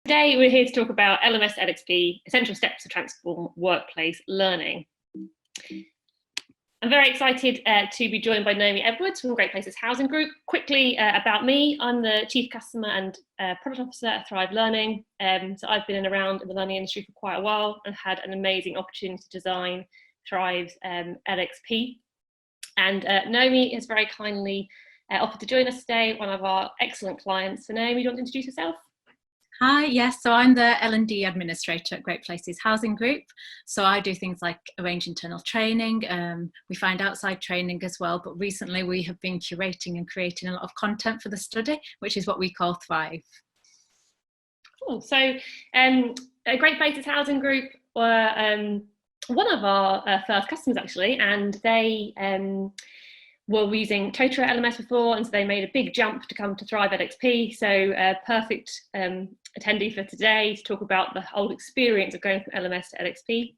Today we're here to talk about LMS Lxp, essential steps to transform workplace learning. I'm very excited to be joined by Naomi Edwards from Great Places Housing Group. Quickly about me, I'm the Chief Customer and Product Officer at Thrive Learning. So I've been around in the learning industry for quite a while and had an amazing opportunity to design Thrive's Lxp. And Naomi has very kindly offered to join us today, one of our excellent clients. So Naomi, do you want to introduce yourself? Hi, yes, so I'm the L&D Administrator at Great Places Housing Group. So I do things like arrange internal training, we find outside training as well, but recently we have been curating and creating a lot of content for the study, which is what we call Thrive. Cool. So Great Places Housing Group were one of our first customers actually, and they were using Totra LMS before, and so they made a big jump to come to Thrive Lxp. So perfect attendee for today to talk about the whole experience of going from LMS to Lxp.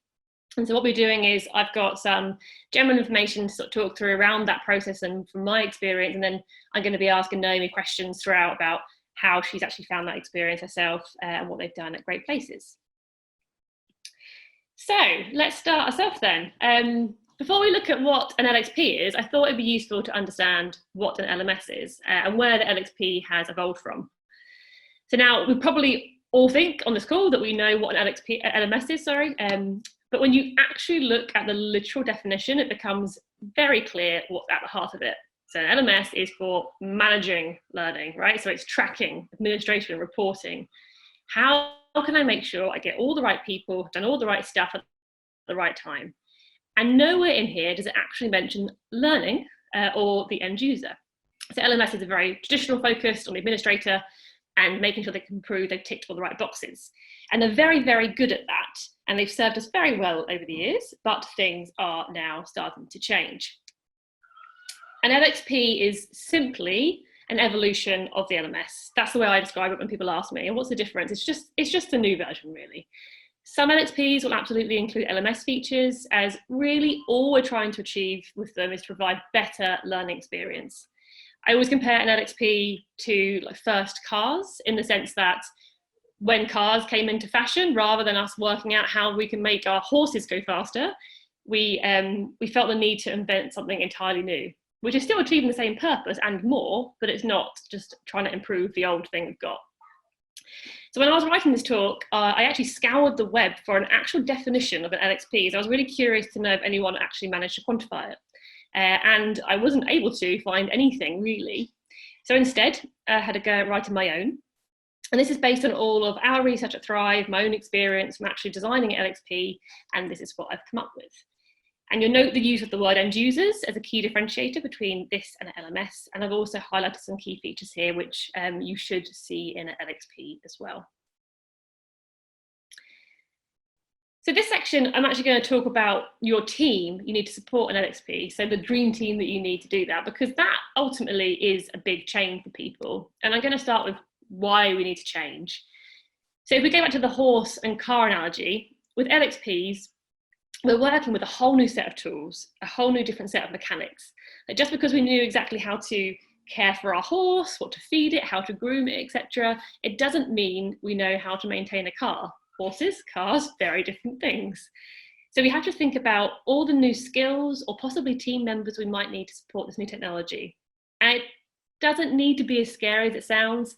And so what we're doing is I've got some general information to sort of talk through around that process and from my experience, and then I'm going to be asking Naomi questions throughout about how she's actually found that experience herself and what they've done at Great Places. So let's start us off then. Before we look at what an LXP is, I thought it'd be useful to understand what an LMS is and where the LXP has evolved from. So now we probably all think on this call that we know what an LMS is, but when you actually look at the literal definition, it becomes very clear what's at the heart of it. So an LMS is for managing learning, right? So it's tracking, administration, reporting. How can I make sure I get all the right people, done all the right stuff at the right time? And nowhere in here does it actually mention learning or the end user. So LMS is a very traditional focused on the administrator and making sure they can prove they've ticked all the right boxes. And they're very, very good at that. And they've served us very well over the years, but things are now starting to change. An LXP is simply an evolution of the LMS. That's the way I describe it when people ask me, and what's the difference? It's just a new version, really. Some LXPs will absolutely include LMS features, as really all we're trying to achieve with them is to provide better learning experience. I always compare an LXP to like first cars, in the sense that when cars came into fashion, rather than us working out how we can make our horses go faster, we felt the need to invent something entirely new, which is still achieving the same purpose and more, but it's not just trying to improve the old thing we've got. So when I was writing this talk, I actually scoured the web for an actual definition of an LXP. So I was really curious to know if anyone actually managed to quantify it. And I wasn't able to find anything really. So instead, I had to go writing my own. And this is based on all of our research at Thrive, my own experience from actually designing LXP, and this is what I've come up with. And you'll note the use of the word end users as a key differentiator between this and an LMS. And I've also highlighted some key features here, which you should see in an LXP as well. So this section, I'm actually going to talk about your team you need to support an LXP. So the dream team that you need to do that, because that ultimately is a big change for people. And I'm going to start with why we need to change. So if we go back to the horse and car analogy, with LXPs, we're working with a whole new set of tools, a whole new different set of mechanics. Like just because we knew exactly how to care for our horse, what to feed it, how to groom it, etc., it doesn't mean we know how to maintain a car. Horses, cars, very different things. So we have to think about all the new skills or possibly team members we might need to support this new technology. And it doesn't need to be as scary as it sounds.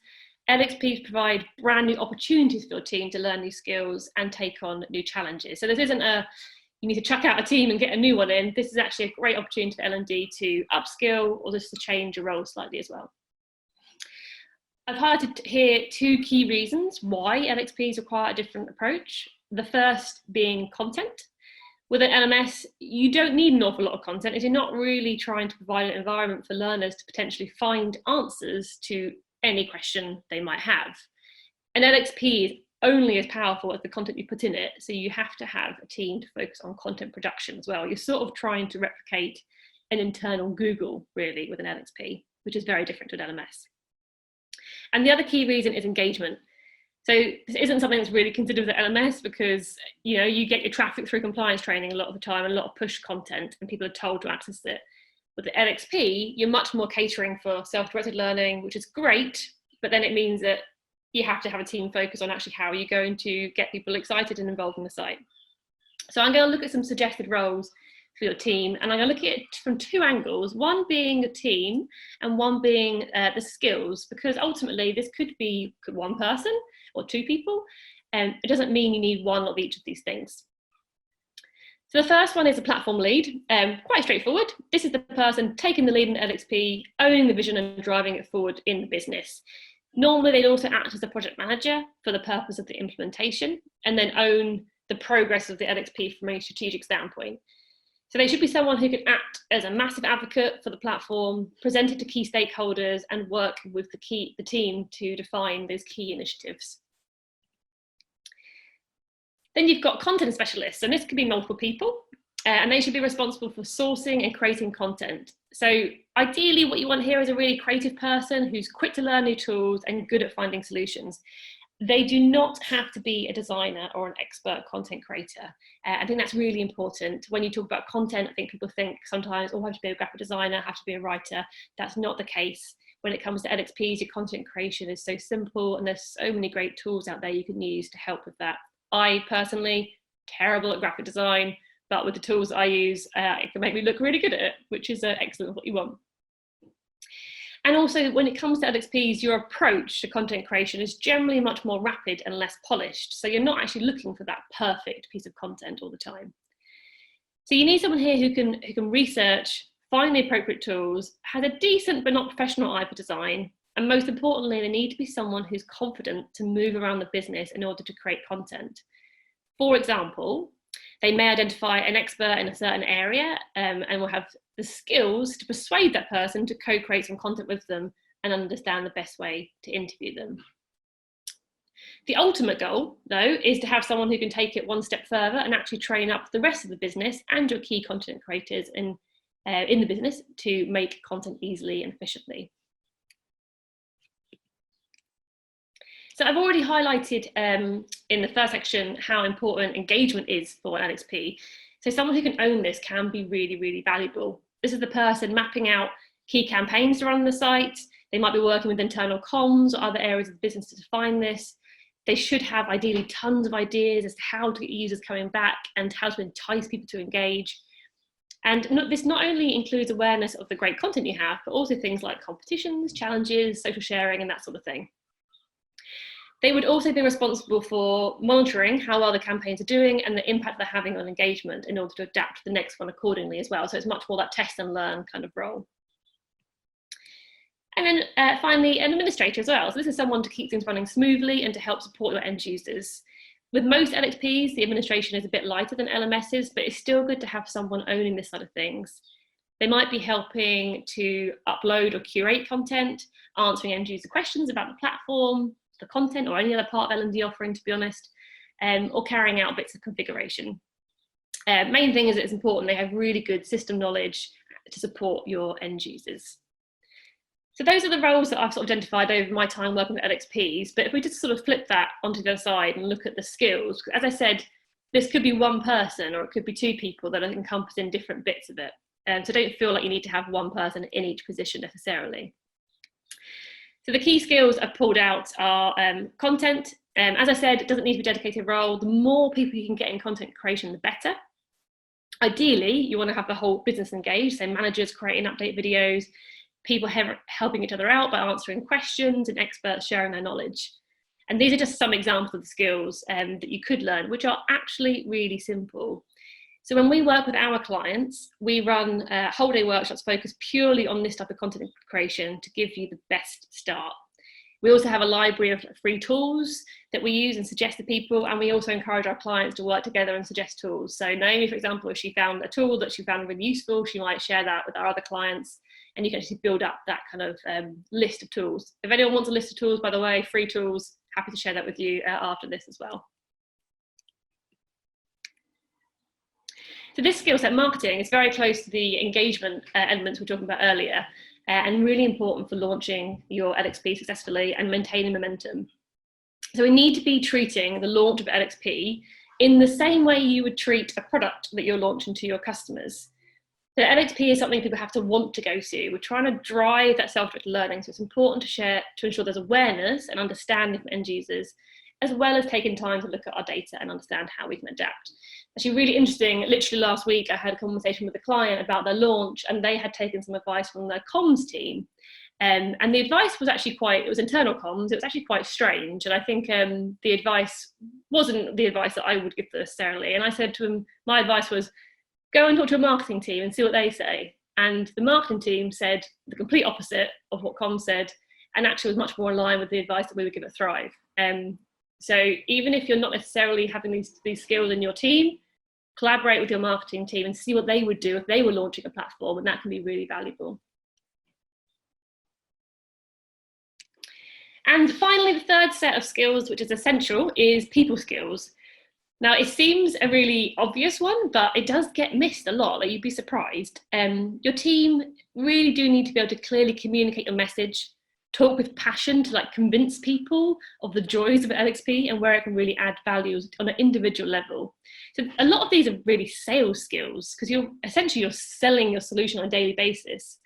LXPs provide brand new opportunities for your team to learn new skills and take on new challenges. So this isn't a you need to chuck out a team and get a new one in. This is actually a great opportunity for L&D to upskill or just to change your role slightly as well. I've highlighted here two key reasons why LXPs require a different approach. The first being content. With an LMS, you don't need an awful lot of content if you're not really trying to provide an environment for learners to potentially find answers to any question they might have. An LXP is only as powerful as the content you put in it, so you have to have a team to focus on content production as well. You're sort of trying to replicate an internal Google, really, with an LXP, which is very different to an LMS. And the other key reason is engagement. So this isn't something that's really considered with an LMS because you get your traffic through compliance training a lot of the time and a lot of push content, and people are told to access it. With the LXP, you're much more catering for self-directed learning, which is great, but then it means that you have to have a team focus on actually how you're going to get people excited and involved in the site. So I'm going to look at some suggested roles for your team, and I'm going to look at it from two angles, one being the team and one being the skills, because ultimately this could be one person or two people, and it doesn't mean you need one of each of these things. So the first one is a platform lead, quite straightforward. This is the person taking the lead in LXP, owning the vision and driving it forward in the business. Normally they'd also act as a project manager for the purpose of the implementation, and then own the progress of the LXP from a strategic standpoint. So they should be someone who can act as a massive advocate for the platform, present it to key stakeholders, and work with the team to define those key initiatives. Then you've got content specialists, and this could be multiple people, and they should be responsible for sourcing and creating content. So ideally what you want here is a really creative person who's quick to learn new tools and good at finding solutions. They do not have to be a designer or an expert content creator. I think that's really important. When you talk about content, I think people think sometimes, oh, I have to be a graphic designer, I have to be a writer. That's not the case. When it comes to LXPs, your content creation is so simple, and there's so many great tools out there you can use to help with that. I personally, terrible at graphic design, but with the tools I use, it can make me look really good at it, which is excellent, what you want. And also, when it comes to LXPs, your approach to content creation is generally much more rapid and less polished. So you're not actually looking for that perfect piece of content all the time. So you need someone here who can research, find the appropriate tools, has a decent but not professional eye for design, and most importantly, they need to be someone who's confident to move around the business in order to create content. For example, they may identify an expert in a certain area and will have the skills to persuade that person to co-create some content with them and understand the best way to interview them. The ultimate goal, though, is to have someone who can take it one step further and actually train up the rest of the business and your key content creators in the business to make content easily and efficiently. So I've already highlighted in the first section how important engagement is for an LXP. So someone who can own this can be really, really valuable. This is the person mapping out key campaigns to run the site. They might be working with internal comms or other areas of the business to define this. They should have ideally tons of ideas as to how to get users coming back and how to entice people to engage. And this not only includes awareness of the great content you have, but also things like competitions, challenges, social sharing, and that sort of thing. They would also be responsible for monitoring how well the campaigns are doing and the impact they're having on engagement in order to adapt to the next one accordingly as well. So it's much more that test and learn kind of role. And then finally, an administrator as well. So this is someone to keep things running smoothly and to help support your end users. With most LXPs, the administration is a bit lighter than LMSs, but it's still good to have someone owning this side of things. They might be helping to upload or curate content, answering end user questions about the platform, the content, or any other part of L&D offering, to be honest, or carrying out bits of configuration. Main thing is it's important they have really good system knowledge to support your end users. So those are the roles that I've sort of identified over my time working with LXPs, but if we just sort of flip that onto the other side and look at the skills, as I said, this could be one person or it could be two people that are encompassing different bits of it. So don't feel like you need to have one person in each position necessarily. So the key skills I've pulled out are content. As I said, it doesn't need to be a dedicated role. The more people you can get in content creation, the better. Ideally, you want to have the whole business engaged, so managers creating update videos, people helping each other out by answering questions, and experts sharing their knowledge. And these are just some examples of the skills that you could learn, which are actually really simple. So when we work with our clients, we run whole day workshops focused purely on this type of content creation to give you the best start. We also have a library of free tools that we use and suggest to people, and we also encourage our clients to work together and suggest tools. So Naomi, for example, if she found a tool that she found really useful, she might share that with our other clients, and you can actually build up that kind of list of tools. If anyone wants a list of tools, by the way, free tools, happy to share that with you after this as well. So this skill set, marketing, is very close to the engagement elements we were talking about earlier, and really important for launching your LXP successfully and maintaining momentum. So we need to be treating the launch of LXP in the same way you would treat a product that you're launching to your customers. So LXP is something people have to want to go to. We're trying to drive that self-directed learning, so it's important to ensure there's awareness and understanding from end users, as well as taking time to look at our data and understand how we can adapt. Actually, really interesting, literally last week I had a conversation with a client about their launch, and they had taken some advice from their comms team. And the advice was actually it was internal comms, it was actually quite strange. And I think the advice wasn't the advice that I would give necessarily. And I said to him, my advice was, go and talk to a marketing team and see what they say. And the marketing team said the complete opposite of what comms said, and actually was much more in line with the advice that we would give at Thrive. So even if you're not necessarily having these skills in your team, collaborate with your marketing team and see what they would do if they were launching a platform, and that can be really valuable. And finally, the third set of skills, which is essential, is people skills. Now, it seems a really obvious one, but it does get missed a lot. Like, you'd be surprised. Your team really do need to be able to clearly communicate your message, talk with passion to convince people of the joys of LXP and where it can really add value on an individual level. So a lot of these are really sales skills, because you're selling your solution on a daily basis.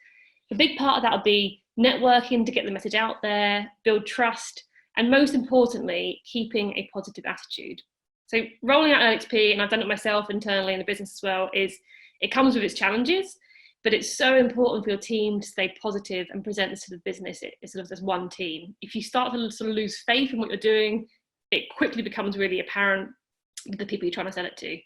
A big part of that will be networking to get the message out there, build trust, and most importantly, keeping a positive attitude. So rolling out LXP, and I've done it myself internally in the business as well, it comes with its challenges, but it's so important for your team to stay positive and present this to the business as one team. If you start to sort of lose faith in what you're doing, it quickly becomes really apparent with the people you're trying to sell it to.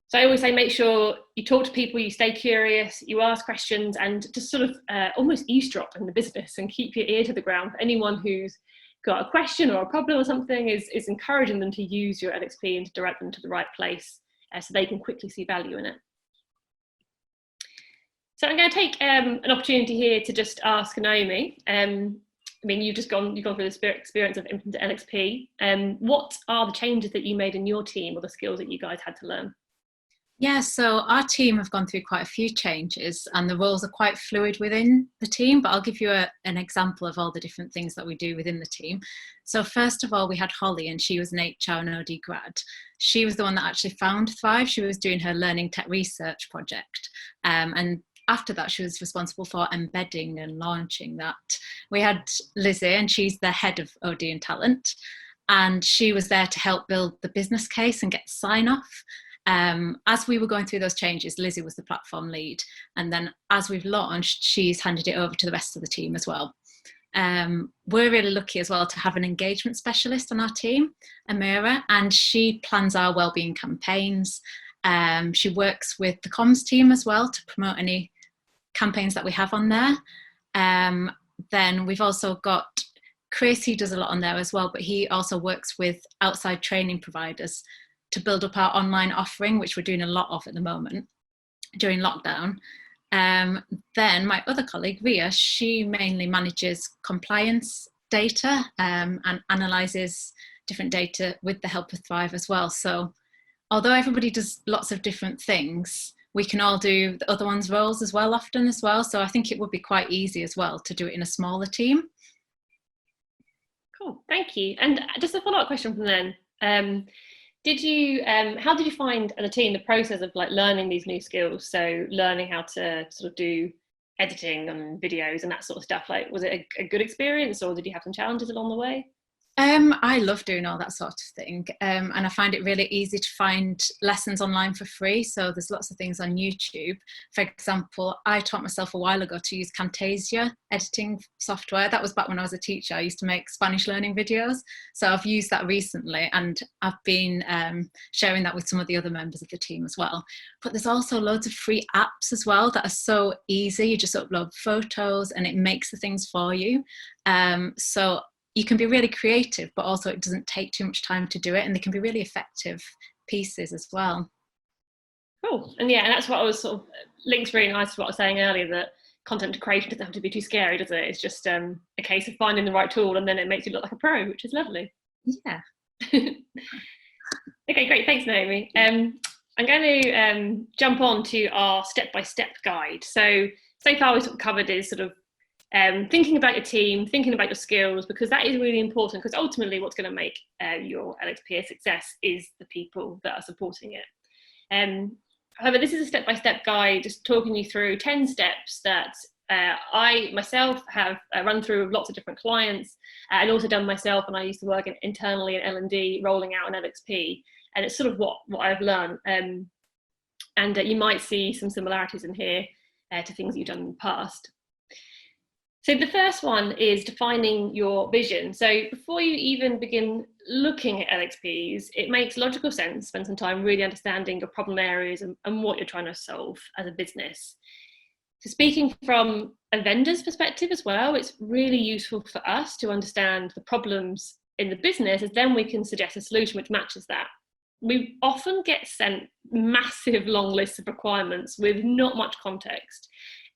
So I always say, make sure you talk to people, you stay curious, you ask questions, and just sort of almost eavesdrop in the business and keep your ear to the ground for anyone who's got a question or a problem or something. Is encouraging them to use your LXP and to direct them to the right place so they can quickly see value in it. So I'm going to take an opportunity here to just ask Naomi. You've gone through the experience of implementing LXP. What are the changes that you made in your team, or the skills that you guys had to learn? Yeah, so our team have gone through quite a few changes, and the roles are quite fluid within the team, but I'll give you an example of all the different things that we do within the team. So first of all, we had Holly, and she was an HR and OD grad. She was the one that actually found Thrive. She was doing her learning tech research project, and after that, she was responsible for embedding and launching that. We had Lizzie, and she's the head of OD and talent, and she was there to help build the business case and get sign-off. As we were going through those changes, Lizzie was the platform lead. And then as we've launched, she's handed it over to the rest of the team as well. We're really lucky as well to have an engagement specialist on our team, Amira, and she plans our wellbeing campaigns. She works with the comms team as well to promote any campaigns that we have on there. Then we've also got Chris, he does a lot on there as well, but he also works with outside training providers to build up our online offering, which we're doing a lot of at the moment during lockdown. Then my other colleague, Ria, she mainly manages compliance data and analyses different data with the help of Thrive as well. So although everybody does lots of different things, we can all do the other one's roles as well often as well. So I think it would be quite easy as well to do it in a smaller team. Cool, thank you. And just a follow-up question from then. How did you find as a team the process of learning these new skills? So learning how to sort of do editing and videos and that sort of stuff. Was it a good experience, or did you have some challenges along the way? I love doing all that sort of thing, and I find it really easy to find lessons online for free. So there's lots of things on YouTube. For example, I taught myself a while ago to use Camtasia editing software. That was back when I was a teacher. I used to make Spanish learning videos. So I've used that recently, and I've been sharing that with some of the other members of the team as well. But there's also loads of free apps as well that are so easy. You just upload photos and it makes the things for you. So you can be really creative, but also it doesn't take too much time to do it, and they can be really effective pieces as well. Cool. And yeah, and that's what I was sort of links really nice to what I was saying earlier, that content creation doesn't have to be too scary, does it? It's just a case of finding the right tool, and then it makes you look like a pro, which is lovely. Yeah. Okay, great. Thanks, Naomi. I'm going to jump on to our step-by-step guide. So far we've sort of covered is sort of thinking about your team, thinking about your skills, because that is really important, because ultimately what's going to make your LXP a success is the people that are supporting it. However, this is a step-by-step guide, just talking you through 10 steps that I myself have run through with lots of different clients, and also done myself when I used to work internally in L&D, rolling out an LXP, and it's sort of what I've learned. And you might see some similarities in here to things you've done in the past. So the first one is defining your vision. So before you even begin looking at LXPs, it makes logical sense to spend some time really understanding your problem areas and what you're trying to solve as a business. So speaking from a vendor's perspective as well, it's really useful for us to understand the problems in the business, as then we can suggest a solution which matches that. We often get sent massive long lists of requirements with not much context.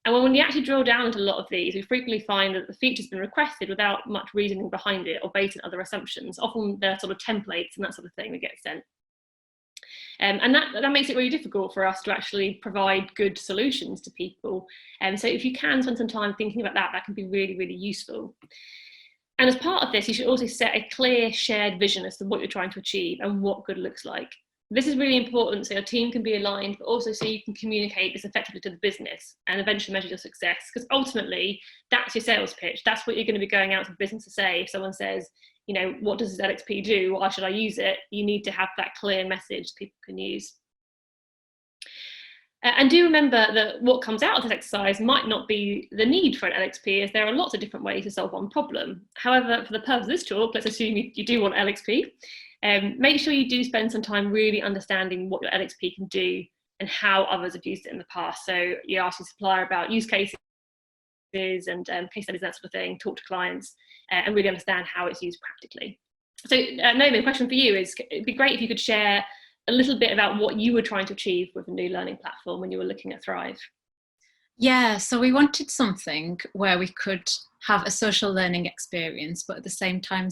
And when you actually drill down into a lot of these, we frequently find that the feature's been requested without much reasoning behind it or based on other assumptions. Often they're sort of templates and that sort of thing that get sent. And that makes it really difficult for us to actually provide good solutions to people. So if you can spend some time thinking about that, that can be really, really useful. And as part of this, you should also set a clear shared vision as to what you're trying to achieve and what good looks like. This is really important so your team can be aligned, but also so you can communicate this effectively to the business and eventually measure your success. Because ultimately, that's your sales pitch. That's what you're going to be going out to the business to say. If someone says, you know, what does this LXP do? Why should I use it? You need to have that clear message people can use. And do remember that what comes out of this exercise might not be the need for an LXP, as there are lots of different ways to solve one problem. However, for the purpose of this talk, let's assume you do want LXP. Make sure you do spend some time really understanding what your LXP can do and how others have used it in the past. So you ask your supplier about use cases and case studies, that sort of thing, talk to clients and really understand how it's used practically. So Naomi, the question for you is, it'd be great if you could share a little bit about what you were trying to achieve with a new learning platform when you were looking at Thrive. Yeah, so we wanted something where we could have a social learning experience, but at the same time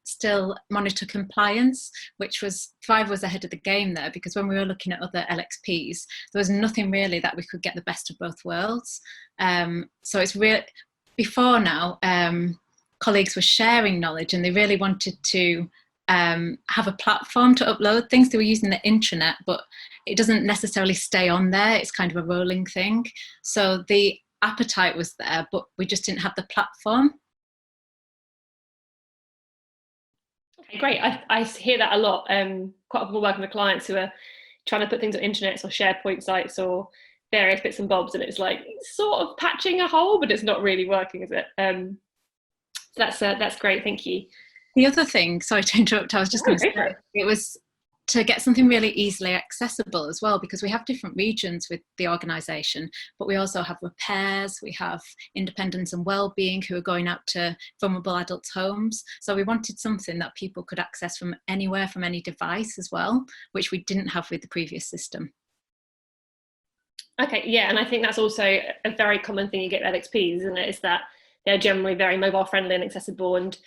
still monitor compliance, which was Thrive was ahead of the game there, because when we were looking at other LXPs, there was nothing really that we could get the best of both worlds. So it's real. Before now, colleagues were sharing knowledge and they really wanted to have a platform to upload things. They were using the intranet, but it doesn't necessarily stay on there. It's kind of a rolling thing. So the appetite was there, but we just didn't have the platform. Okay, great. I hear that a lot. Quite often we're working with clients who are trying to put things on intranets or SharePoint sites or various bits and bobs, and it's like sort of patching a hole, but it's not really working, is it? That's great. Thank you. The other thing, sorry to interrupt, I was just going to say, it was to get something really easily accessible as well, because we have different regions with the organisation, but we also have repairs, we have independence and wellbeing who are going out to vulnerable adults' homes. So we wanted something that people could access from anywhere, from any device as well, which we didn't have with the previous system. Okay, yeah, and I think that's also a very common thing you get with LXPs, isn't it? Is that they're generally very mobile friendly and accessible, and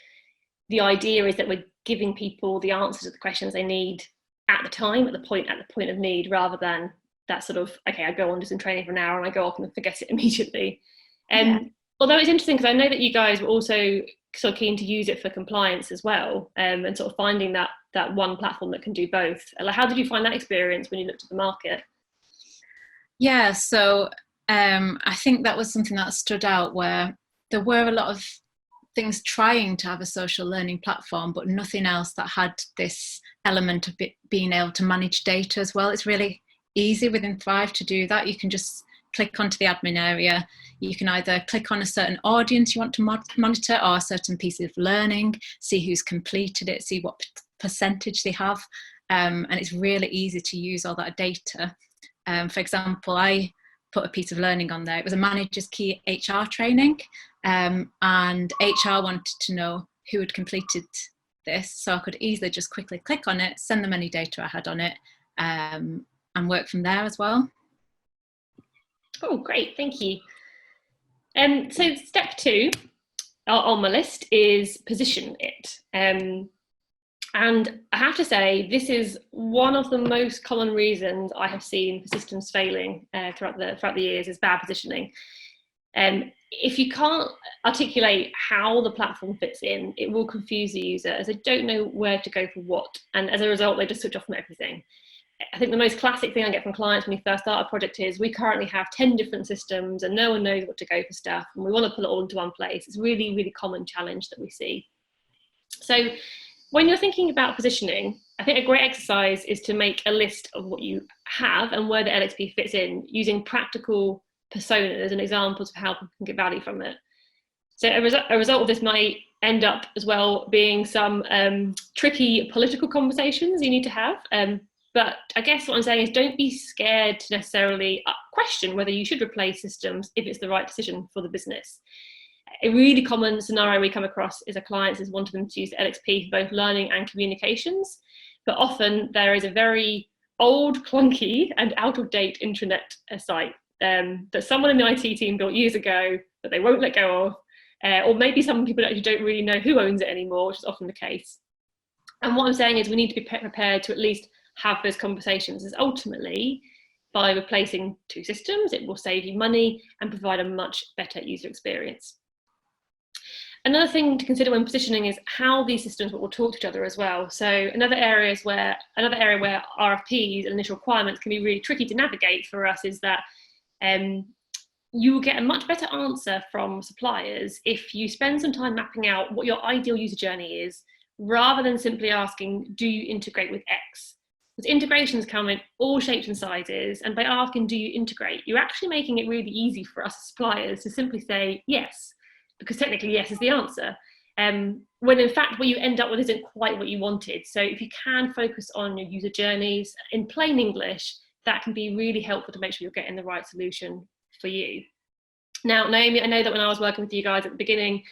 the idea is that we're giving people the answers to the questions they need at the time, at the point of need, rather than that sort of, okay, I go on to some training for an hour and I go off and forget it immediately. Although it's interesting because I know that you guys were also sort of keen to use it for compliance as well, and sort of finding that one platform that can do both. Like, how did you find that experience when you looked at the market? Yeah, so I think that was something that stood out, where there were a lot of things trying to have a social learning platform, but nothing else that had this element of being able to manage data as well. It's really easy within Thrive to do that. You can just click onto the admin area. You can either click on a certain audience you want to monitor or a certain piece of learning, see who's completed it, see what percentage they have. And it's really easy to use all that data. For example, I put a piece of learning on there. It was a manager's key HR training, and HR wanted to know who had completed this, so I could easily just quickly click on it, send them any data I had on it, and work from there as well. Oh, great, thank you. So step 2 on my list is position it. And I have to say, this is one of the most common reasons I have seen for systems failing throughout the years, is bad positioning. If you can't articulate how the platform fits in, it will confuse the user, as they don't know where to go for what, and as a result, they just switch off from everything. I think the most classic thing I get from clients when we first start a project is we currently have 10 different systems and no one knows what to go for stuff, and we want to pull it all into one place. It's a really, really common challenge that we see. So when you're thinking about positioning, I think a great exercise is to make a list of what you have and where the LXP fits in, using practical personas and examples of how people can get value from it. So a result of this might end up as well being some tricky political conversations you need to have. But I guess what I'm saying is don't be scared to necessarily question whether you should replace systems if it's the right decision for the business. A really common scenario we come across is a client is wanting them to use LXP for both learning and communications, but often there is a very old, clunky and out of date intranet site that someone in the IT team built years ago that they won't let go of, or maybe some people actually don't really know who owns it anymore, which is often the case. And what I'm saying is we need to be prepared to at least have those conversations, as ultimately by replacing two systems, it will save you money and provide a much better user experience. Another thing to consider when positioning is how these systems will talk to each other as well. So another area where RFPs and initial requirements can be really tricky to navigate for us is that you will get a much better answer from suppliers if you spend some time mapping out what your ideal user journey is, rather than simply asking, do you integrate with X? Because integrations come in all shapes and sizes, and by asking, do you integrate, you're actually making it really easy for us as suppliers to simply say yes, because technically yes is the answer, when in fact what you end up with isn't quite what you wanted. So if you can focus on your user journeys in plain English, that can be really helpful to make sure you're getting the right solution for you. Now, Naomi, I know that when I was working with you guys at the beginning,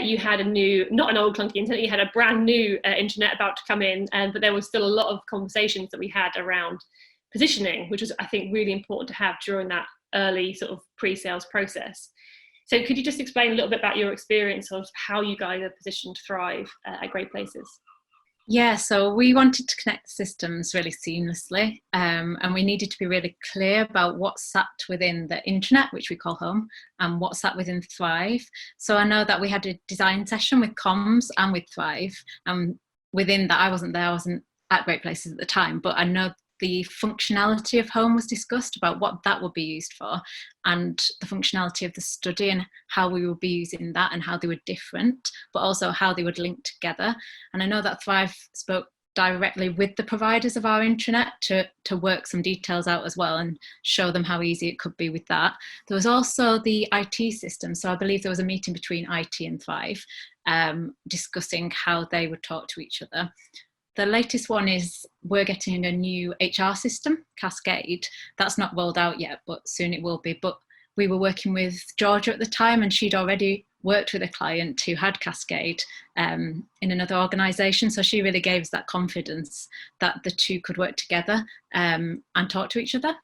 you had a new, not an old clunky internet, you had a brand new internet about to come in, but there was still a lot of conversations that we had around positioning, which was, I think, really important to have during that early sort of pre-sales process. So could you just explain a little bit about your experience of how you guys are positioned to thrive at Great Places? Yeah, so we wanted to connect systems really seamlessly, and we needed to be really clear about what sat within the intranet, which we call home, and what sat within Thrive. So I know that we had a design session with Comms and with Thrive, and within that, I wasn't at Great Places at the time, but I know the functionality of home was discussed about what that would be used for, and the functionality of the study and how we would be using that and how they were different, but also how they would link together. And I know that Thrive spoke directly with the providers of our intranet to work some details out as well and show them how easy it could be with that. There was also the IT system. So I believe there was a meeting between IT and Thrive discussing how they would talk to each other. The latest one is we're getting a new HR system, Cascade. That's not rolled out yet, but soon it will be. But we were working with Georgia at the time, and she'd already worked with a client who had Cascade in another organisation. So she really gave us that confidence that the two could work together and talk to each other.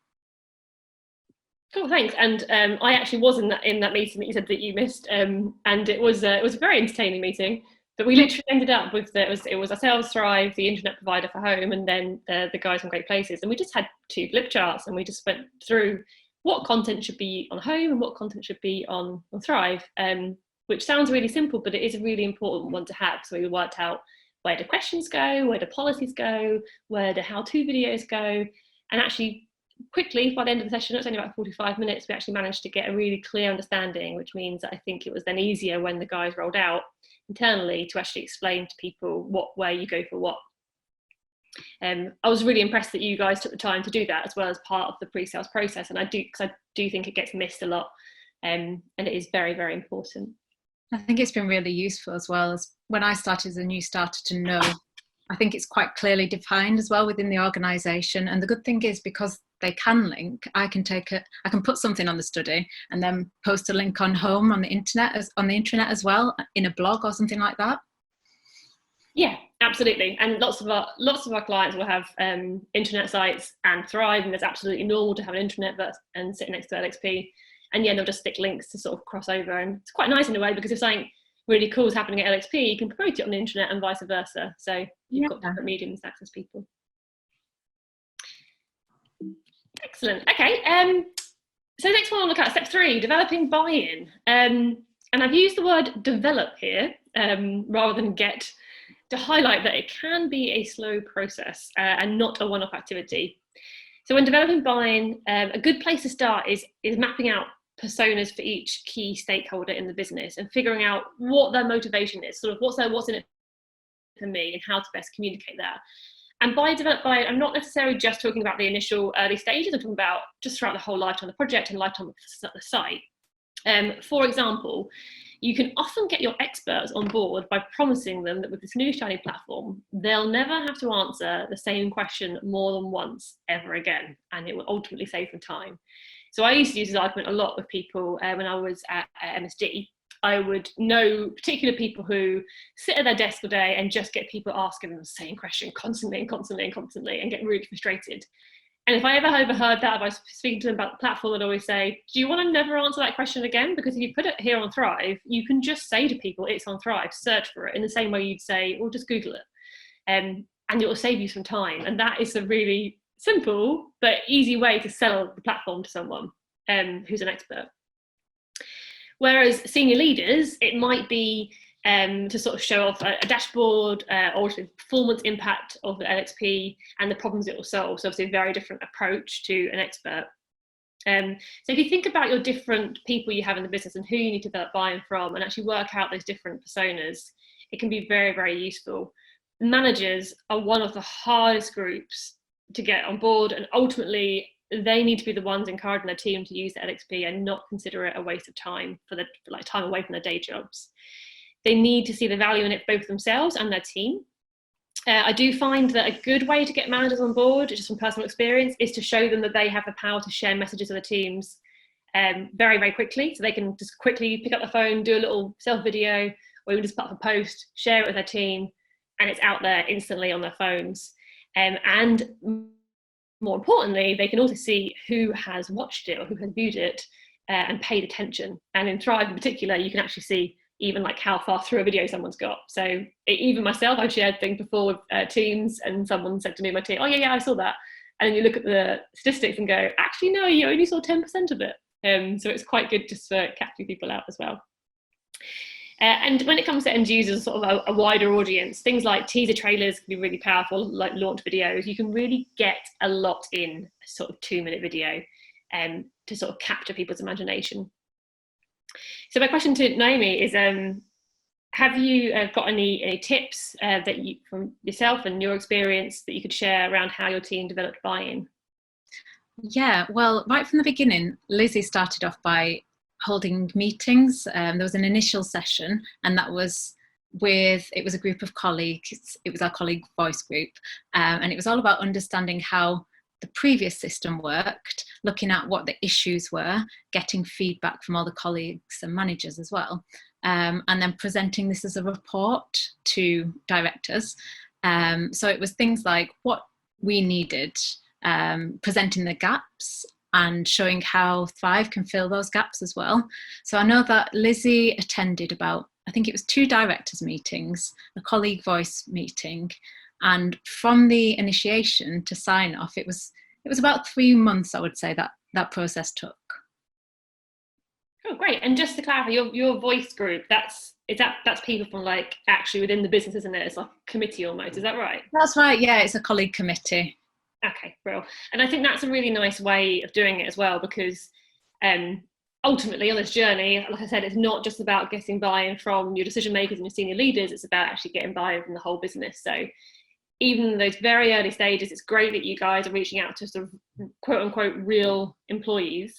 Cool, thanks. And I actually was in that meeting that you said that you missed, and it was a very entertaining meeting. But we literally ended up with it was ourselves, Thrive, the internet provider for home, and then the guys from Great Places, and we just had two flip charts, and we just went through what content should be on home and what content should be on Thrive, which sounds really simple, but it is a really important one to have. So we worked out where do questions go, where do policies go, where do how-to videos go, and actually quickly by the end of the session, it was only about 45 minutes, we actually managed to get a really clear understanding, which means that I think it was then easier when the guys rolled out internally to actually explain to people where you go for what. I was really impressed that you guys took the time to do that as well as part of the pre-sales process, and I do think it gets missed a lot, and it is very, very important. I think it's been really useful as well as when I started as a new starter to know. I think it's quite clearly defined as well within the organisation, and the good thing is because they can link, I can put something on the study and then post a link on home on the intranet as well in a blog or something like that. Yeah, absolutely. And lots of our clients will have internet sites and Thrive, and it's absolutely normal to have an intranet and sit next to LXP. And yeah, they'll just stick links to sort of cross over, and it's quite nice in a way because if something really cool is happening at LXP, you can promote it on the internet and vice versa. So you've got different mediums to access people. Excellent. Okay. So next one I'll look at step 3, developing buy-in. And I've used the word develop here rather than get. to highlight that it can be a slow process and not a one-off activity. So when developing buy-in, a good place to start is mapping out personas for each key stakeholder in the business and figuring out what their motivation is, sort of what's in it for me and how to best communicate that. And by I'm not necessarily just talking about the initial early stages, I'm talking about just throughout the whole lifetime of the project and lifetime of the site. For example, you can often get your experts on board by promising them that with this new shiny platform, they'll never have to answer the same question more than once ever again, and it will ultimately save them time. So I used to use this argument a lot with people when I was at MSD. I would know particular people who sit at their desk all day and just get people asking them the same question constantly and get really frustrated. And if I ever overheard that, if I was speaking to them about the platform, I'd always say, do you want to never answer that question again? Because if you put it here on Thrive, you can just say to people, it's on Thrive, search for it in the same way you'd say, or just Google it. And it will save you some time. And that is a really simple but easy way to sell the platform to someone who's an expert. Whereas senior leaders, it might be to sort of show off a dashboard or the performance impact of the LXP and the problems it will solve. So obviously a very different approach to an expert. So if you think about your different people you have in the business and who you need to develop buy-in from and actually work out those different personas, it can be very, very useful. Managers are one of the hardest groups to get on board, and ultimately they need to be the ones encouraging their team to use the LXP and not consider it a waste of time for time away from their day jobs. They need to see the value in it both themselves and their team. I do find that a good way to get managers on board, just from personal experience, is to show them that they have the power to share messages with the teams very, very quickly. So they can just quickly pick up the phone, do a little self video, or even just put up a post, share it with their team, and it's out there instantly on their phones. And more importantly, they can also see who has watched it or who has viewed it and paid attention. And in Thrive in particular, you can actually see even like how far through a video someone's got. So even myself, I've shared things before with teams, and someone said to me in my team, oh yeah, I saw that. And then you look at the statistics and go, actually, no, you only saw 10% of it. So it's quite good just for catching people out as well. And when it comes to end users, sort of a wider audience, things like teaser trailers can be really powerful, like launch videos. You can really get a lot in a sort of 2-minute video to sort of capture people's imagination. So my question to Naomi is, have you got any tips that you, from yourself and your experience, that you could share around how your team developed buy-in? Yeah, well, right from the beginning, Lizzie started off by holding meetings. There was an initial session, and that was it was a group of colleagues. It was our colleague voice group, and it was all about understanding how the previous system worked, looking at what the issues were, getting feedback from all the colleagues and managers as well, and then presenting this as a report to directors. So it was things like what we needed, presenting the gaps and showing how Thrive can fill those gaps as well. So I know that Lizzie attended about, I think it was 2 directors meetings, a colleague voice meeting, and from the initiation to sign off, it was about 3 months, I would say, that process took. Oh, great. And just to clarify, your voice group, that's people from like actually within the business, isn't it? It's like a committee almost, is that right? That's right, yeah, it's a colleague committee. Okay, brilliant. And I think that's a really nice way of doing it as well, because ultimately on this journey, like I said, it's not just about getting buy-in from your decision makers and your senior leaders, it's about actually getting buy-in from the whole business. So even in those very early stages, it's great that you guys are reaching out to sort of quote unquote real employees,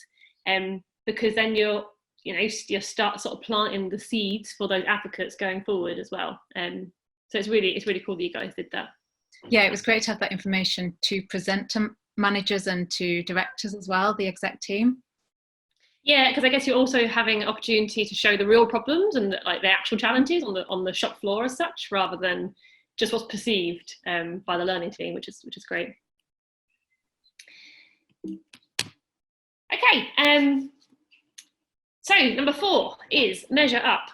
because then you'll start sort of planting the seeds for those advocates going forward as well. So it's really cool that you guys did that. Yeah, it was great to have that information to present to managers and to directors as well, the exec team. Yeah, because I guess you're also having an opportunity to show the real problems and the actual challenges on the shop floor as such, rather than just what's perceived by the learning team, which is great. Okay, so number 4 is measure up.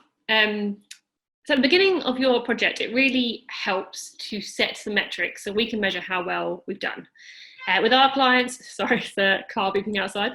So at the beginning of your project, it really helps to set the metrics so we can measure how well we've done. With our clients, sorry, it's the car beeping outside.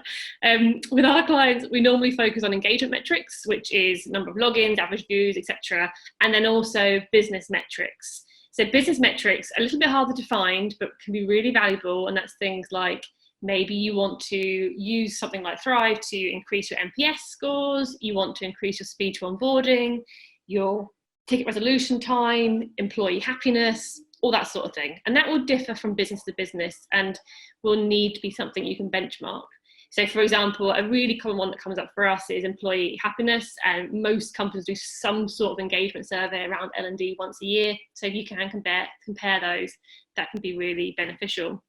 With our clients, we normally focus on engagement metrics, which is number of logins, average views, etc., and then also business metrics. So business metrics, a little bit harder to find, but can be really valuable. And that's things like, maybe you want to use something like Thrive to increase your NPS scores, you want to increase your speed to onboarding, your ticket resolution time, employee happiness, all that sort of thing. And that will differ from business to business and will need to be something you can benchmark. So for example, a really common one that comes up for us is employee happiness, and most companies do some sort of engagement survey around L&D once a year. So if you can compare those, that can be really beneficial.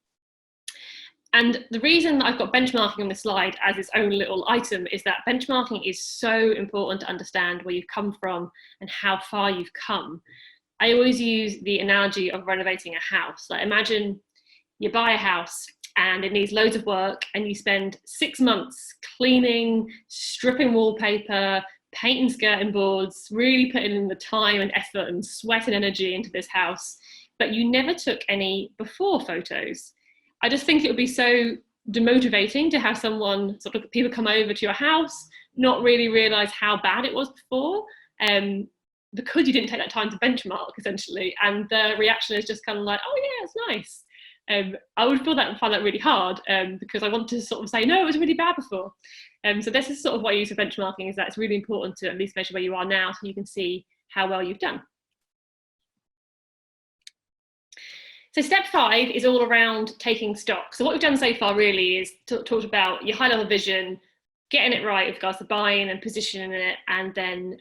And the reason that I've got benchmarking on this slide as its own little item is that benchmarking is so important to understand where you've come from and how far you've come. I always use the analogy of renovating a house. Like, imagine you buy a house and it needs loads of work, and you spend 6 months cleaning, stripping wallpaper, painting skirting boards, really putting in the time and effort and sweat and energy into this house, but you never took any before photos. I just think it would be so demotivating to have someone, sort of people come over to your house, not really realise how bad it was before, because you didn't take that time to benchmark, essentially, and the reaction is just kind of like, oh yeah, it's nice. I would find that really hard, because I want to sort of say, no, it was really bad before. So this is sort of what I use for benchmarking, is that it's really important to at least measure where you are now so you can see how well you've done. So step 5 is all around taking stock. So what we've done so far really is talked about your high level vision, getting it right with regards to buying and positioning it, and then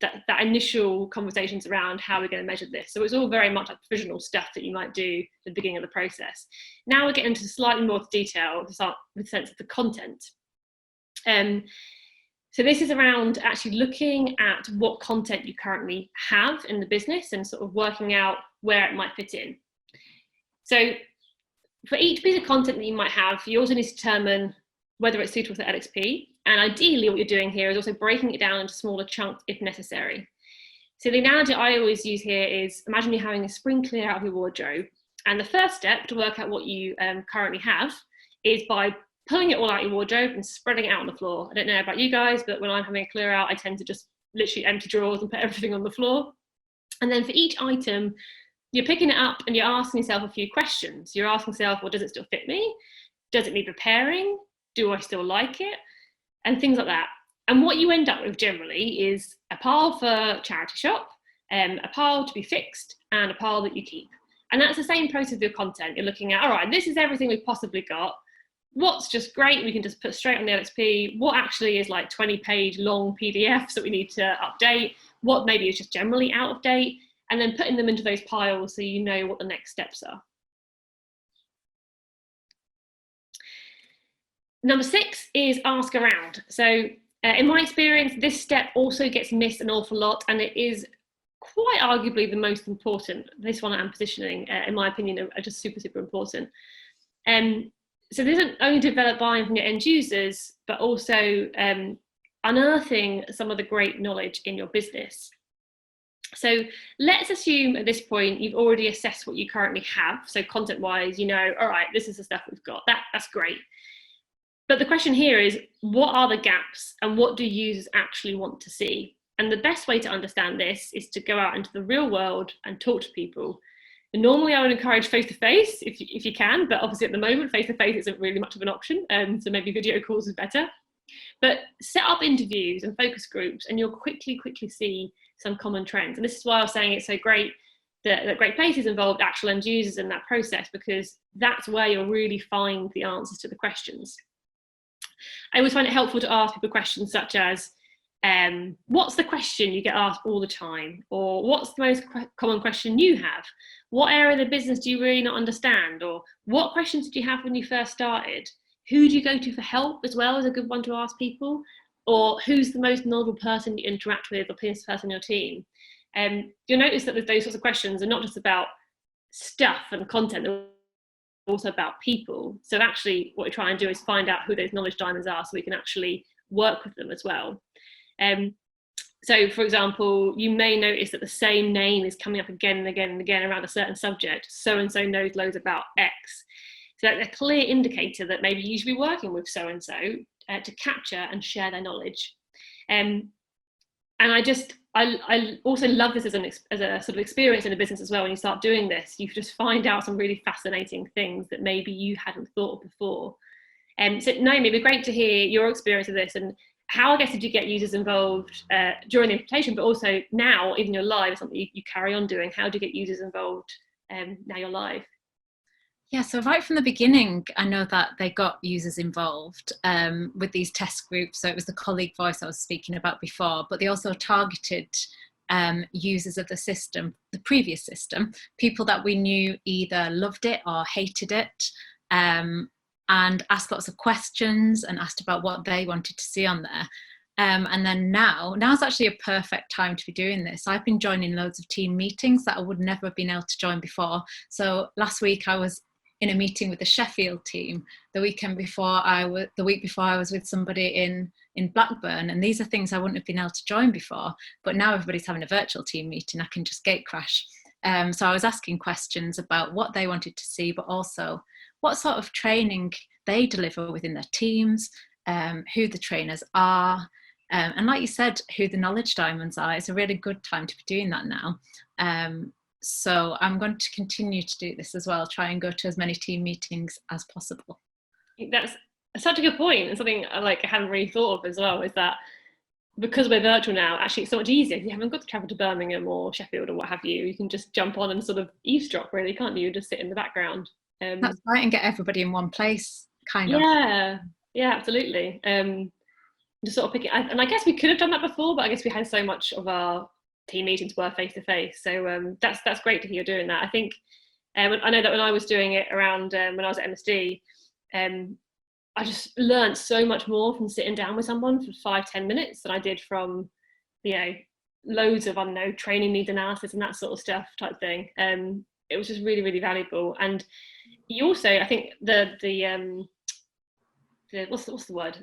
that initial conversations around how we're going to measure this. So it's all very much like provisional stuff that you might do at the beginning of the process. Now we're getting into slightly more detail with the sense of the content. So this is around actually looking at what content you currently have in the business and sort of working out where it might fit in. So for each piece of content that you might have, you also need to determine whether it's suitable for LXP. And ideally what you're doing here is also breaking it down into smaller chunks if necessary. So the analogy I always use here is, imagine you're having a spring clear out of your wardrobe. And the first step to work out what you currently have is by pulling it all out of your wardrobe and spreading it out on the floor. I don't know about you guys, but when I'm having a clear out, I tend to just literally empty drawers and put everything on the floor. And then for each item, you're picking it up and you're asking yourself a few questions. You're asking yourself, well, does it still fit me? Does it need repairing? Do I still like it? And things like that. And what you end up with generally is a pile for charity shop, a pile to be fixed, and a pile that you keep. And that's the same process of your content. You're looking at, all right, this is everything we've possibly got. What's just great, we can just put straight on the LXP. What actually is like 20-page long PDFs that we need to update? What maybe is just generally out of date? And then putting them into those piles so you know what the next steps are. Number 6 is ask around. So in my experience, this step also gets missed an awful lot, and it is quite arguably the most important. This one and positioning, in my opinion, are just super, super important. So this isn't only develop buy-in from your end users, but also unearthing some of the great knowledge in your business. So let's assume at this point you've already assessed what you currently have. So content-wise, you know, all right, this is the stuff we've got. That's great. But the question here is, what are the gaps and what do users actually want to see? And the best way to understand this is to go out into the real world and talk to people. And normally I would encourage face-to-face if you can, but obviously at the moment face-to-face isn't really much of an option, so maybe video calls is better. But set up interviews and focus groups and you'll quickly see some common trends. And this is why I was saying it's so great that Great Places involved actual end users in that process, because that's where you'll really find the answers to the questions. I always find it helpful to ask people questions such as, what's the question you get asked all the time? Or what's the most common question you have? What area of the business do you really not understand? Or what questions did you have when you first started? Who do you go to for help as well is a good one to ask people? Or who's the most knowledgeable person you interact with or person in your team? You'll notice that those sorts of questions are not just about stuff and content, they're also about people. So actually what we try and do is find out who those knowledge diamonds are so we can actually work with them as well. So for example, you may notice that the same name is coming up again and again and again around a certain subject. So-and-so knows loads about X. So that's a clear indicator that maybe you should be working with so-and-so to capture and share their knowledge. And I I also love this as a sort of experience in a business as well. When you start doing this, you just find out some really fascinating things that maybe you hadn't thought of before. So Naomi, it'd be great to hear your experience of this, and how, I guess, did you get users involved during the implementation, but also now, even you're live, something you carry on doing. How do you get users involved now you're live? Yeah, so right from the beginning, I know that they got users involved with these test groups. So it was the colleague voice I was speaking about before, but they also targeted users of the system, the previous system, people that we knew either loved it or hated it, and asked lots of questions and asked about what they wanted to see on there. And then now's actually a perfect time to be doing this. I've been joining loads of team meetings that I would never have been able to join before. So last week I was in a meeting with the Sheffield team. The week before I was with somebody in Blackburn, and these are things I wouldn't have been able to join before. But now everybody's having a virtual team meeting. I can just gate crash. So I was asking questions about what they wanted to see, but also what sort of training they deliver within their teams, who the trainers are, and like you said, who the knowledge diamonds are. It's a really good time to be doing that now. So I'm going to continue to do this as well, try and go to as many team meetings as possible. That's such a good point, and something I hadn't really thought of as well, is that because we're virtual now, actually it's so much easier. If you haven't got to travel to Birmingham or Sheffield or what have you, you can just jump on and sort of eavesdrop, really, can't you? Just sit in the background. That's right, and get everybody in one place, kind of. Yeah, absolutely. Just sort of pick it, and I guess we could have done that before, but I guess we had so much of our team meetings were face to face. So that's great to hear you're doing that. I think I know that when I was doing it around when I was at MSD, I just learned so much more from sitting down with someone for 5-10 minutes than I did from, loads of, I don't know, training needs analysis and that sort of stuff type thing. It was just really, really valuable. And you also, I think the what's the word?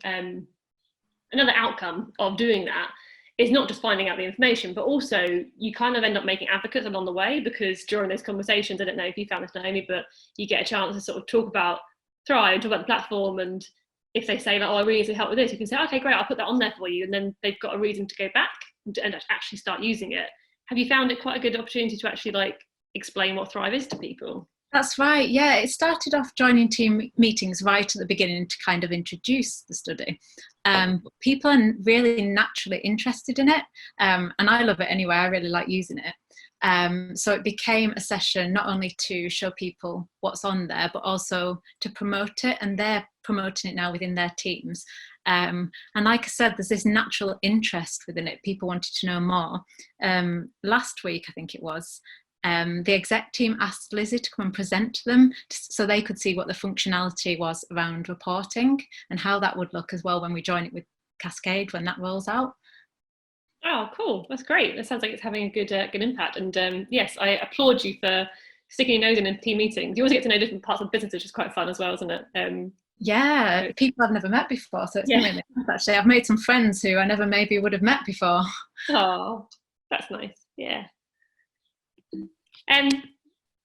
Another outcome of doing that is not just finding out the information, but also you kind of end up making advocates along the way, because during those conversations, I don't know if you found this, Naomi, but you get a chance to sort of talk about Thrive, talk about the platform, and if they say, oh, I really need some help with this, you can say, okay, great, I'll put that on there for you, and then they've got a reason to go back and actually start using it. Have you found it quite a good opportunity to actually explain what Thrive is to people? That's right, yeah. It started off joining team meetings right at the beginning to kind of introduce the study. People are really naturally interested in it, and I love it anyway. I really like using it. So it became a session not only to show people what's on there, but also to promote it, and they're promoting it now within their teams. And like I said, there's this natural interest within it. People wanted to know more. Last week, I think it was, the exec team asked Lizzie to come and present to them so they could see what the functionality was around reporting and how that would look as well when we join it with Cascade when that rolls out. Oh, cool. That's great. That sounds like it's having a good impact. And yes, I applaud you for sticking your nose in team meetings. You always get to know different parts of the business, which is quite fun as well, isn't it? Yeah, people I've never met before. So it's been really nice, actually. I've made some friends who I never maybe would have met before. Oh, that's nice. Yeah.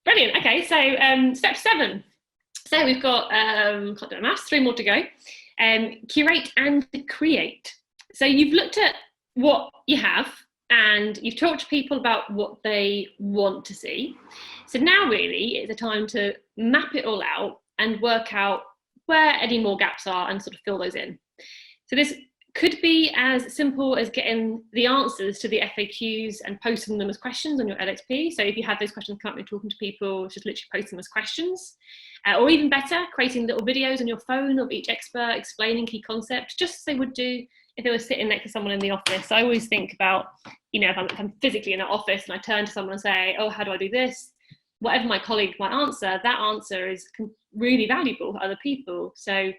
Brilliant. Okay, so step 7. So we've got, can't do the maths, 3 more to go. Curate and create. So you've looked at what you have and you've talked to people about what they want to see. So now really is a time to map it all out and work out where any more gaps are and sort of fill those in. So this could be as simple as getting the answers to the FAQs and posting them as questions on your LXP. So if you have those questions currently talking to people, just literally post them as questions. Or even better, creating little videos on your phone of each expert explaining key concepts, just as they would do if they were sitting next to someone in the office. I always think about, if I'm physically in an office and I turn to someone and say, oh, how do I do this? Whatever my colleague might answer, that answer is really valuable for other people. So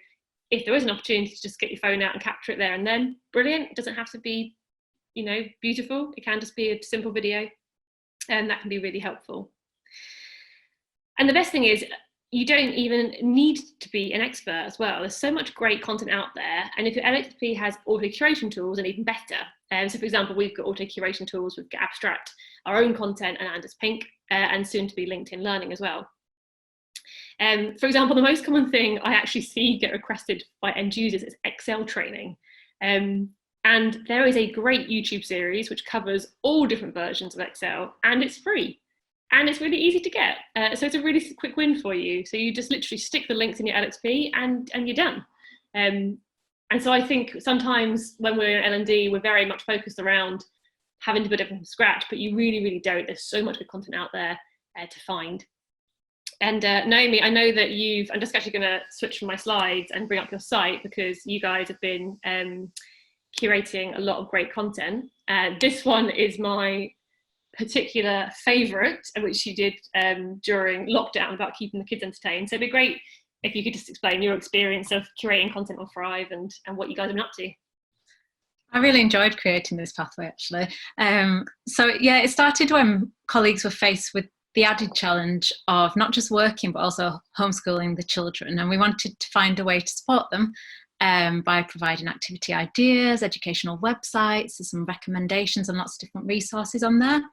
if there is an opportunity to just get your phone out and capture it there and then, brilliant. It doesn't have to be, beautiful. It can just be a simple video, and that can be really helpful. And the best thing is, you don't even need to be an expert as well. There's so much great content out there. And if your LXP has auto curation tools, and even better. So for example, we've got auto curation tools with Abstract, our own content, and Anders Pink, and soon to be LinkedIn Learning as well. For example, the most common thing I actually see get requested by end users is Excel training. And there is a great YouTube series which covers all different versions of Excel, and it's free. And it's really easy to get. So it's a really quick win for you. So you just literally stick the links in your LXP and you're done. And so I think sometimes when we're in L&D, we're very much focused around having to build everything from scratch, but you really, really don't. There's so much good content out there to find. And Naomi, I know that I'm just actually going to switch from my slides and bring up your site, because you guys have been curating a lot of great content. This one is my particular favourite, which you did during lockdown about keeping the kids entertained. So it'd be great if you could just explain your experience of curating content on Thrive and what you guys have been up to. I really enjoyed creating this pathway, actually. So yeah, it started when colleagues were faced with the added challenge of not just working, but also homeschooling the children. And we wanted to find a way to support them by providing activity ideas, educational websites, there's some recommendations and lots of different resources on there.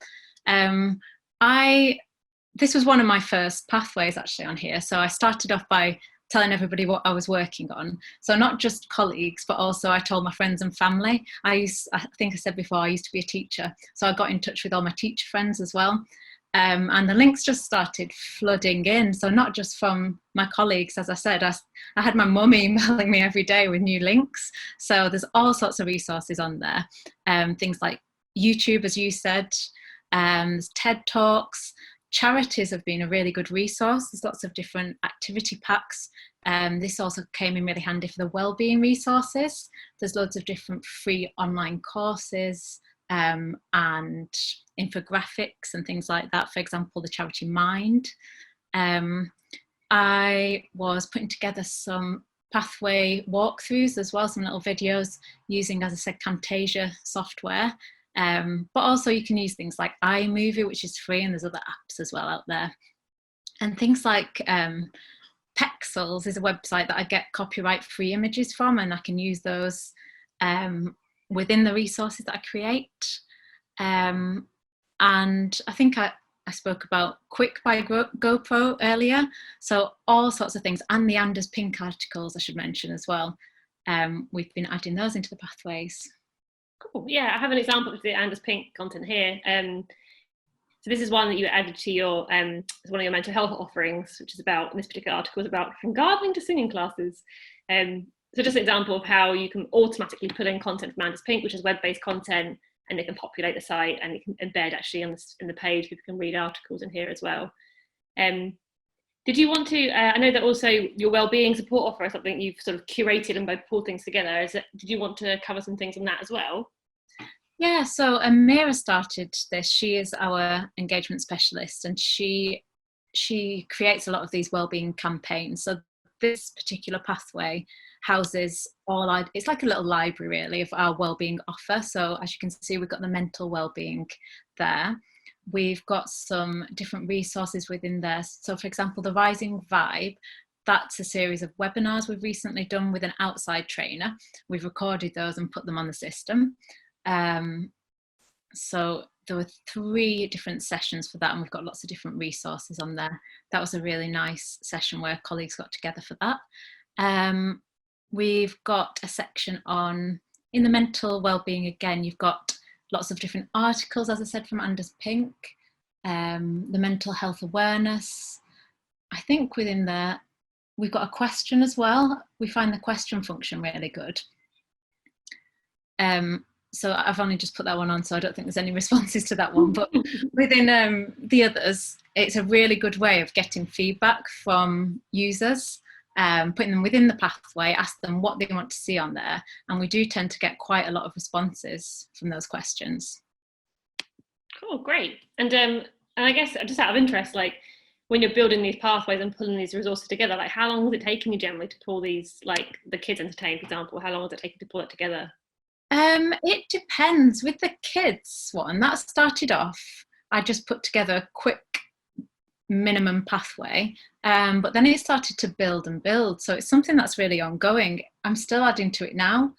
This was one of my first pathways actually on here. So I started off by telling everybody what I was working on. So not just colleagues, but also I told my friends and family. I think I said before, I used to be a teacher. So I got in touch with all my teacher friends as well. And the links just started flooding in. So not just from my colleagues, as I said, I had my mum emailing me every day with new links. So there's all sorts of resources on there. Things like YouTube, as you said, there's TED Talks. Charities have been a really good resource. There's lots of different activity packs. This also came in really handy for the wellbeing resources. There's loads of different free online courses and infographics and things like that. For example, the charity Mind. I was putting together some pathway walkthroughs as well, some little videos using, as I said, Camtasia software. But also you can use things like iMovie, which is free, and there's other apps as well out there. And things like Pexels is a website that I get copyright-free images from, and I can use those within the resources that I create. And I think I spoke about Quick by GoPro earlier. So all sorts of things, and the Anders Pink articles I should mention as well. We've been adding those into the pathways. Cool. Yeah, I have an example of the Anders Pink content here. So this is one that you added to your one of your mental health offerings, which is about, in this particular article, is about from gardening to singing classes. So just an example of how you can automatically put in content from Anders Pink, which is web-based content, and it can populate the site, and you can embed actually in the page. People can read articles in here as well. Did you want to? I know that also your wellbeing support offer is something you've sort of curated and both pulled things together. Did you want to cover some things on that as well? Yeah. So Amira started this. She is our engagement specialist, and she creates a lot of these wellbeing campaigns. So this particular pathway houses it's like a little library really of our wellbeing offer. So as you can see, we've got the mental wellbeing there. We've got some different resources within there. So for example, the Rising Vibe, that's a series of webinars we've recently done with an outside trainer. We've recorded those and put them on the system. So there were 3 different sessions for that, and we've got lots of different resources on there. That was a really nice session where colleagues got together for that. We've got a section on, in the mental wellbeing again, you've got lots of different articles, as I said, from Anders Pink, the mental health awareness. I think within there, we've got a question as well. We find the question function really good. So I've only just put that one on, so I don't think there's any responses to that one. But within the others, it's a really good way of getting feedback from users, putting them within the pathway, ask them what they want to see on there. And we do tend to get quite a lot of responses from those questions. Cool, great. And I guess just out of interest, like when you're building these pathways and pulling these resources together, like how long is it taking you generally to pull these, like the kids entertained, for example, how long is it taking to pull it together? It depends. With the kids one, that started off, I just put together a quick minimum pathway, but then it started to build and build. So it's something that's really ongoing. I'm still adding to it now.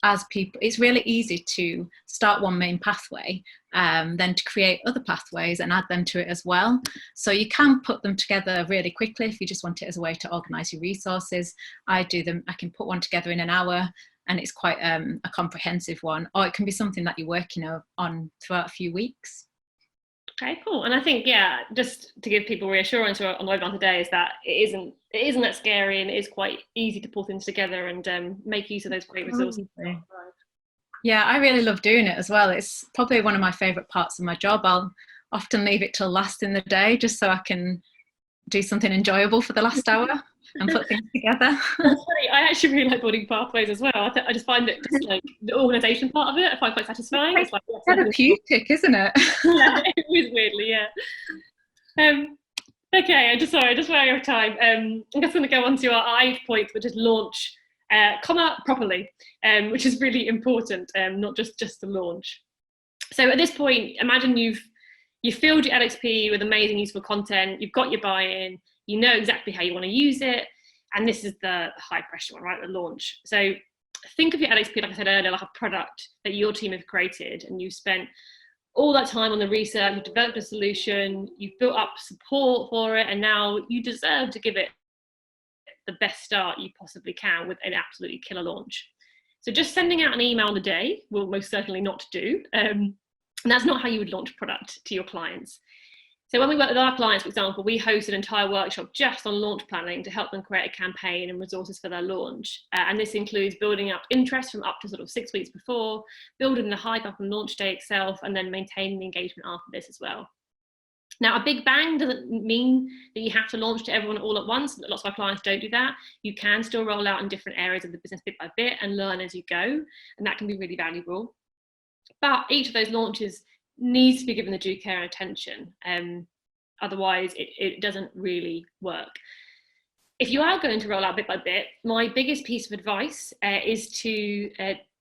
As people, it's really easy to start one main pathway, then to create other pathways and add them to it as well. So you can put them together really quickly if you just want it as a way to organise your resources. I can put one together in an hour. and it's quite a comprehensive one, or it can be something that you're working on throughout a few weeks. Okay, cool. And I think, yeah, just to give people reassurance on the webinar today is that it isn't that scary, and it is quite easy to pull things together and make use of those great resources. Yeah, I really love doing it as well. It's probably one of my favourite parts of my job. I'll often leave it till last in the day just so I can do something enjoyable for the last hour and put things together. That's funny. I actually really like building pathways as well. I just find it just like the organisation part of it, I find quite satisfying. It's like therapeutic, isn't it? Yeah, it is weirdly, yeah. Okay, I just running out of time. I'm just going to go on to our 8th point, which is launch, comma properly, which is really important, not just the launch. So at this point, imagine you've filled your LXP with amazing, useful content. You've got your buy-in. You know exactly how you want to use it, and this is the high pressure one, right? The launch. So think of your LXP, like I said earlier, like a product that your team have created, and you've spent all that time on the research, you've developed a solution, you've built up support for it, and now you deserve to give it the best start you possibly can with an absolutely killer launch. So just sending out an email on the day will most certainly not do. And that's not how you would launch a product to your clients. So when we work with our clients, for example, we host an entire workshop just on launch planning to help them create a campaign and resources for their launch. And this includes building up interest from up to sort of 6 weeks before, building the hype up on launch day itself, and then maintaining the engagement after this as well. Now, a big bang doesn't mean that you have to launch to everyone all at once. Lots of our clients don't do that. You can still roll out in different areas of the business bit by bit and learn as you go, and that can be really valuable. But each of those launches needs to be given the due care and attention. Otherwise, it doesn't really work. If you are going to roll out bit by bit, my biggest piece of advice is to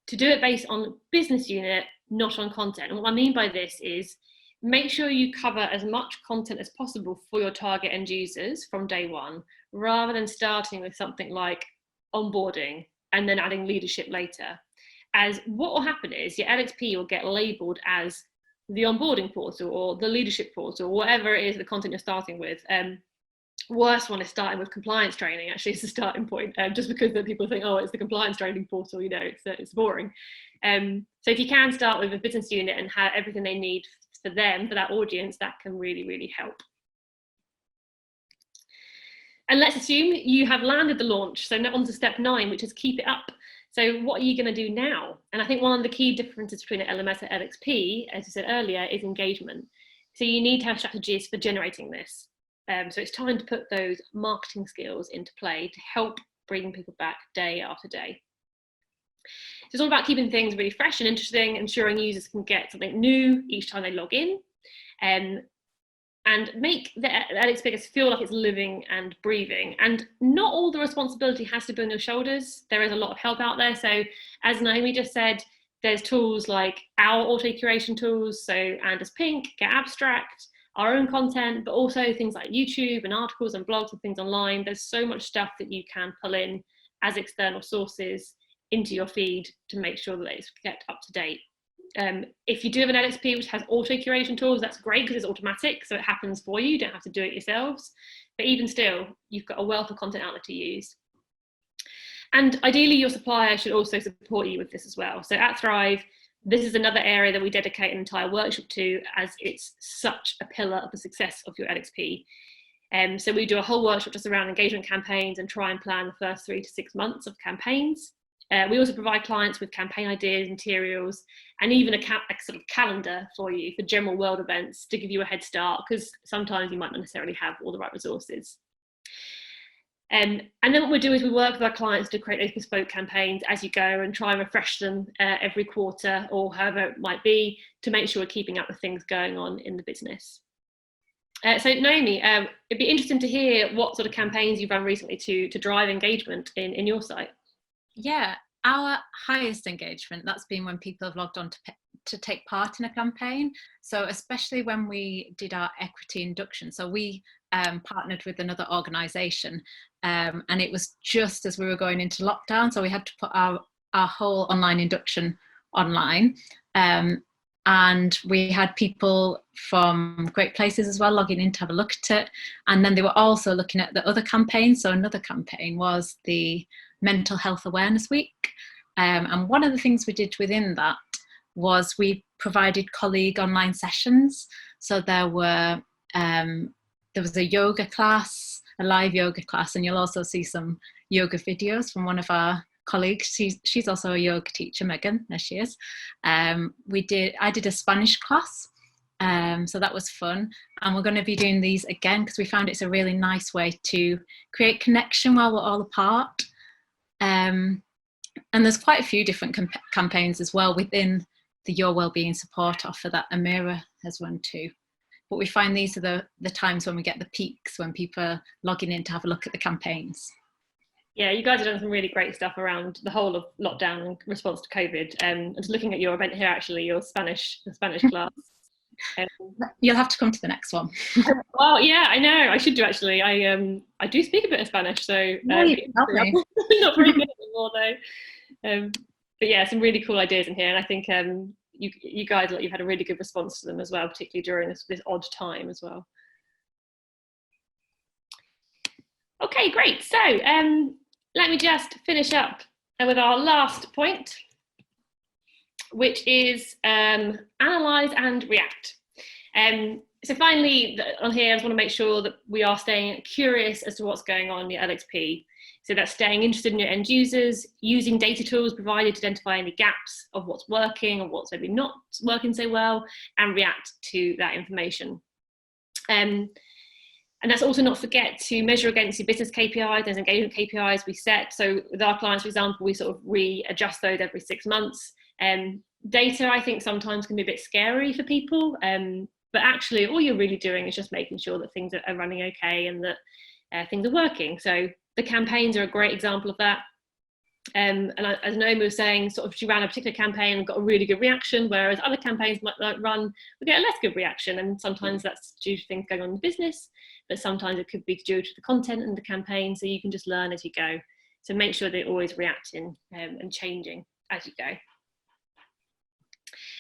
do it based on business unit, not on content. And what I mean by this is make sure you cover as much content as possible for your target end users from day one, rather than starting with something like onboarding and then adding leadership later. As what will happen is your LXP will get labeled as the onboarding portal or the leadership portal, whatever it is the content you're starting with. Worst one is starting with compliance training, actually, is the starting point, just because then people think, oh, it's the compliance training portal, you know, it's boring. So if you can start with a business unit and have everything they need for them, for that audience, that can really, really help. And let's assume you have landed the launch. So now on to step 9, which is keep it up. So what are you going to do now? And I think one of the key differences between an LMS and LXP, as I said earlier, is engagement. So you need to have strategies for generating this. So it's time to put those marketing skills into play to help bring people back day after day. So it's all about keeping things really fresh and interesting, ensuring users can get something new each time they log in, and make the LXP feel like it's living and breathing. And not all the responsibility has to be on your shoulders. There is a lot of help out there. So as Naomi just said, there's tools like our auto curation tools, so Anders Pink, Get Abstract, our own content, but also things like YouTube and articles and blogs and things online. There's so much stuff that you can pull in as external sources into your feed to make sure that it's kept up to date. If you do have an LXP which has auto curation tools, that's great because it's automatic, so it happens for you. You don't have to do it yourselves. But even still, you've got a wealth of content out there to use. And ideally, your supplier should also support you with this as well. So at Thrive, this is another area that we dedicate an entire workshop to, as it's such a pillar of the success of your LXP. So we do a whole workshop just around engagement campaigns and try and plan the first 3 to 6 months of campaigns. We also provide clients with campaign ideas, materials, and even a sort of calendar for you for general world events to give you a head start, because sometimes you might not necessarily have all the right resources. And then what we do is we work with our clients to create those bespoke campaigns as you go and try and refresh them every quarter or however it might be, to make sure we're keeping up with things going on in the business. So Naomi, it'd be interesting to hear what sort of campaigns you've run recently to drive engagement in your site. Yeah, our highest engagement, that's been when people have logged on to take part in a campaign. So especially when we did our equity induction, so we partnered with another organisation, and it was just as we were going into lockdown, so we had to put our whole online induction online, and we had people from Great Places as well logging in to have a look at it. And then they were also looking at the other campaign. So another campaign was the Mental Health Awareness Week, And one of the things we did within that was we provided colleague online sessions. So there was a yoga class, a live yoga class, and you'll also see some yoga videos from one of our colleagues. She's also a yoga teacher, Megan, there she is. I did a Spanish class, so that was fun. And we're going to be doing these again because we found it's a really nice way to create connection while we're all apart. And there's quite a few different campaigns as well within the Your Wellbeing Support offer that Amira has run too. But we find these are the times when we get the peaks, when people are logging in to have a look at the campaigns. Yeah, you guys have done some really great stuff around the whole of lockdown and response to COVID. And just looking at your event here, actually, your Spanish class. You'll have to come to the next one. Well, yeah, I know. I should do, actually. I do speak a bit of Spanish, so not very good anymore though. But yeah, some really cool ideas in here, and I think you guys, you've had a really good response to them as well, particularly during this odd time as well. Okay, great. So let me just finish up with our last point, which is analyze and react. So finally, on here, I just want to make sure that we are staying curious as to what's going on in your LXP. So that's staying interested in your end users, using data tools provided to identify any gaps of what's working or what's maybe not working so well, and react to that information. And that's also not forget to measure against your business KPIs, those engagement KPIs we set. So with our clients, for example, we sort of readjust those every 6 months. Data, I think, sometimes can be a bit scary for people, but actually all you're really doing is just making sure that things are running okay and that things are working. So the campaigns are a great example of that. And as Naomi was saying, sort of she ran a particular campaign and got a really good reaction, whereas other campaigns might run, we get a less good reaction. And sometimes that's due to things going on in the business, but sometimes it could be due to the content and the campaign. So you can just learn as you go. So make sure they're always reacting and changing as you go.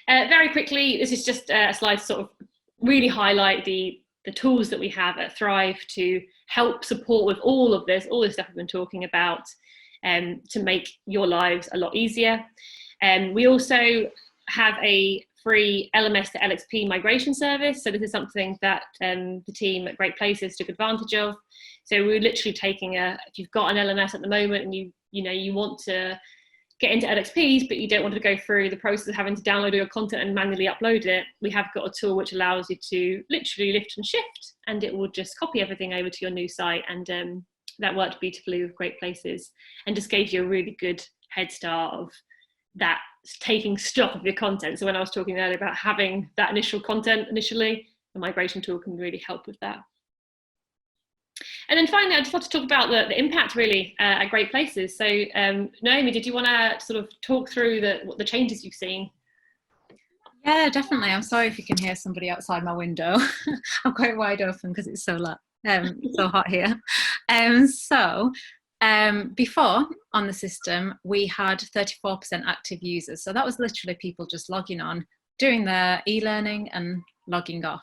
Very quickly, this is just a slide to sort of really highlight the tools that we have at Thrive to help support with all this stuff we've been talking about, to make your lives a lot easier. We also have a free LMS to LXP migration service. So this is something that the team at Great Places took advantage of. So we're literally taking if you've got an LMS at the moment and you want to get into LXPs, but you don't want to go through the process of having to download all your content and manually upload it, we have got a tool which allows you to literally lift and shift, and it will just copy everything over to your new site. And that worked beautifully with Great Places and just gave you a really good head start of that, taking stock of your content. So when I was talking earlier about having that initial content initially, the migration tool can really help with that. And then finally, I just want to talk about the impact really at Great Places. So Naomi, did you want to sort of talk through the changes you've seen? Yeah, definitely. I'm sorry if you can hear somebody outside my window. I'm quite wide open because it's so so hot here. Before on the system, we had 34% active users. So that was literally people just logging on, doing their e-learning and logging off.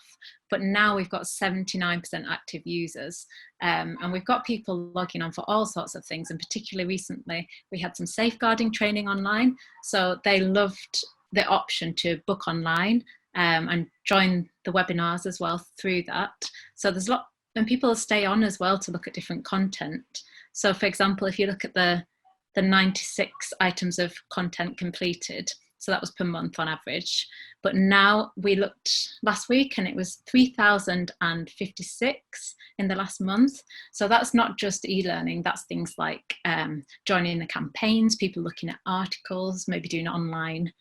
But now we've got 79% active users, and we've got people logging on for all sorts of things. And particularly recently, we had some safeguarding training online. So they loved the option to book online and join the webinars as well through that. So there's a lot, and people stay on as well to look at different content. So for example, if you look at the 96 items of content completed, so that was per month on average. But now we looked last week and it was 3,056 in the last month. So that's not just e-learning, that's things like joining the campaigns, people looking at articles, maybe doing online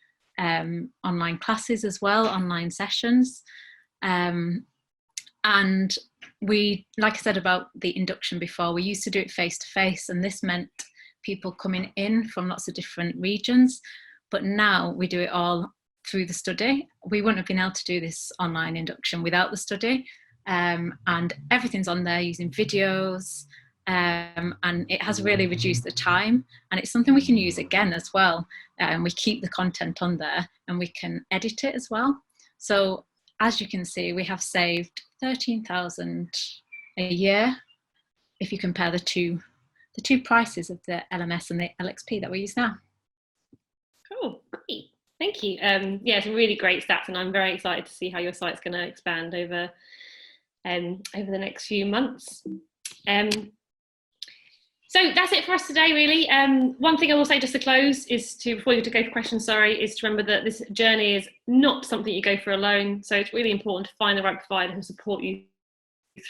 classes as well, online sessions. And we, like I said about the induction before, we used to do it face-to-face, and this meant people coming in from lots of different regions. But now we do it all through the study. We wouldn't have been able to do this online induction without the study. And everything's on there using videos, and it has really reduced the time. And it's something we can use again as well. We keep the content on there and we can edit it as well. So as you can see, we have saved 13,000 a year if you compare the two prices of the LMS and the LXP that we use now. Cool, great. Thank you. Yeah, it's really great stats, and I'm very excited to see how your site's going to expand over the next few months. So that's it for us today, really. One thing I will say just to close is before you go for questions, is to remember that this journey is not something you go for alone. So it's really important to find the right provider who support you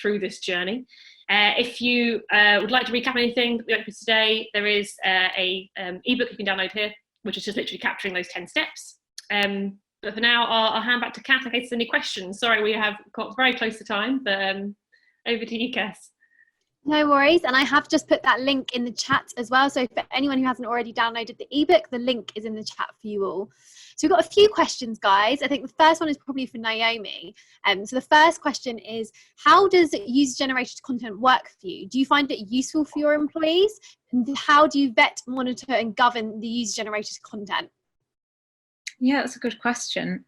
through this journey. If you would like to recap anything that we went through today, there is a ebook you can download here, which is just literally capturing those 10 steps. But for now, I'll hand back to Kath in case there's any questions. Sorry, we have got very close to time, but over to you, Kath. No worries, and I have just put that link in the chat as well. So for anyone who hasn't already downloaded the ebook, the link is in the chat for you all. So we've got a few questions, guys. I think the first one is probably for Naomi. So the first question is, how does user-generated content work for you? Do you find it useful for your employees? And how do you vet, monitor, and govern the user-generated content? Yeah, that's a good question.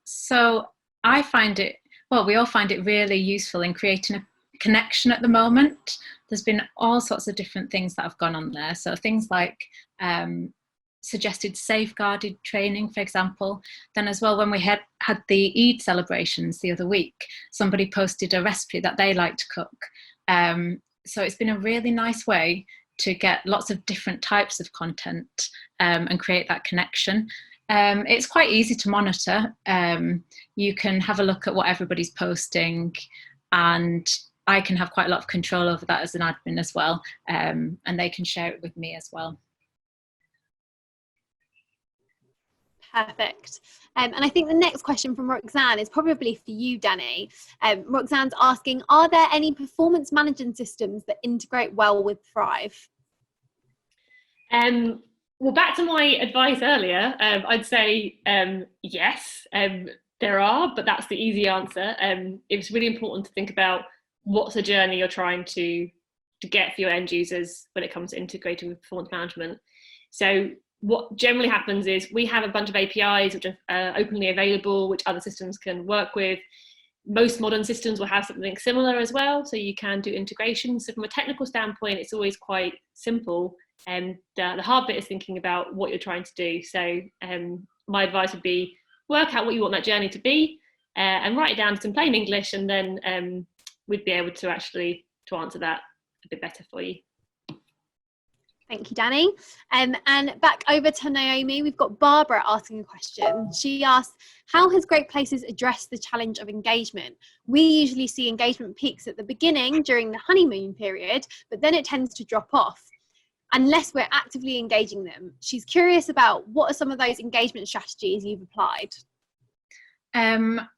So I find it, well, we all find it really useful in creating a connection at the moment. There's been all sorts of different things that have gone on there. So things like suggested safeguarded training, for example. Then as well, when we had the Eid celebrations the other week, somebody posted a recipe that they like to cook. So it's been a really nice way to get lots of different types of content and create that connection. It's quite easy to monitor. You can have a look at what everybody's posting, and I can have quite a lot of control over that as an admin as well, and they can share it with me as well. Perfect. And I think the next question from Roxanne is probably for you, Danny. Roxanne's asking, are there any performance management systems that integrate well with Thrive? Well, back to my advice earlier, I'd say yes, there are, but that's the easy answer. It's really important to think about what's the journey you're trying to get for your end users when it comes to integrating with performance management. So what generally happens is we have a bunch of APIs which are openly available, which other systems can work with. Most modern systems will have something similar as well, so you can do integration. So from a technical standpoint, it's always quite simple. And the hard bit is thinking about what you're trying to do. So my advice would be work out what you want that journey to be and write it down in plain English, and then we'd be able to actually answer that a bit better for you. Thank you, Danny. And back over to Naomi, we've got Barbara asking a question. She asked, how has Great Places addressed the challenge of engagement? We usually see engagement peaks at the beginning during the honeymoon period, but then it tends to drop off unless we're actively engaging them. She's curious about what are some of those engagement strategies you've applied?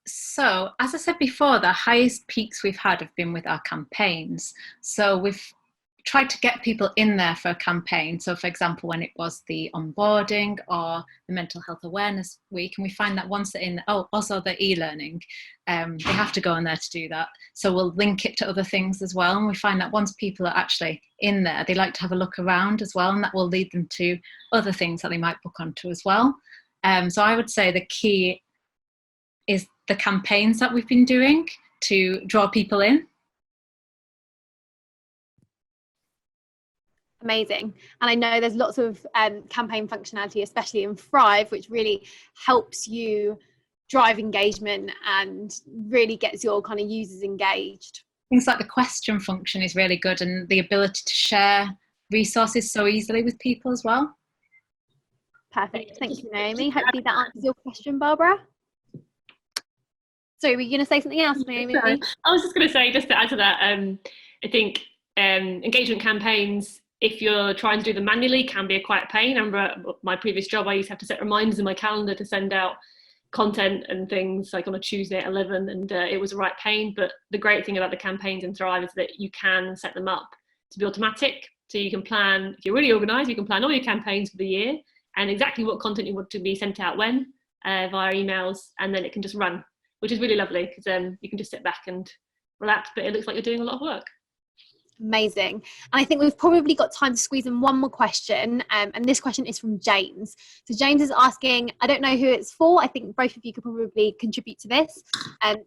So as I said before, the highest peaks we've had have been with our campaigns. So we've tried to get people in there for a campaign. So for example, when it was the onboarding or the mental health awareness week, and we find that once they're in, also the e-learning, they have to go in there to do that. So we'll link it to other things as well. And we find that once people are actually in there, they like to have a look around as well, and that will lead them to other things that they might book onto as well. So I would say the key is the campaigns that we've been doing to draw people in. Amazing. And I know there's lots of campaign functionality, especially in Thrive, which really helps you drive engagement and really gets your kind of users engaged. Things like the question function is really good, and the ability to share resources so easily with people as well. Perfect. Thank you, Naomi. Hopefully that answers your question, Barbara. So were you going to say something else, Naomi? Sorry. I was just going to say, just to add to that, I think engagement campaigns, if you're trying to do them manually, can be quite a pain. I remember my previous job, I used to have to set reminders in my calendar to send out content and things like on a Tuesday at 11, and it was a right pain. But the great thing about the campaigns in Thrive is that you can set them up to be automatic. So you can plan, if you're really organised, you can plan all your campaigns for the year and exactly what content you want to be sent out when via emails, and then it can just run, which is really lovely because you can just sit back and relax, but it looks like you're doing a lot of work. Amazing. And I think we've probably got time to squeeze in one more question. And this question is from James. So James is asking, I don't know who it's for. I think both of you could probably contribute to this.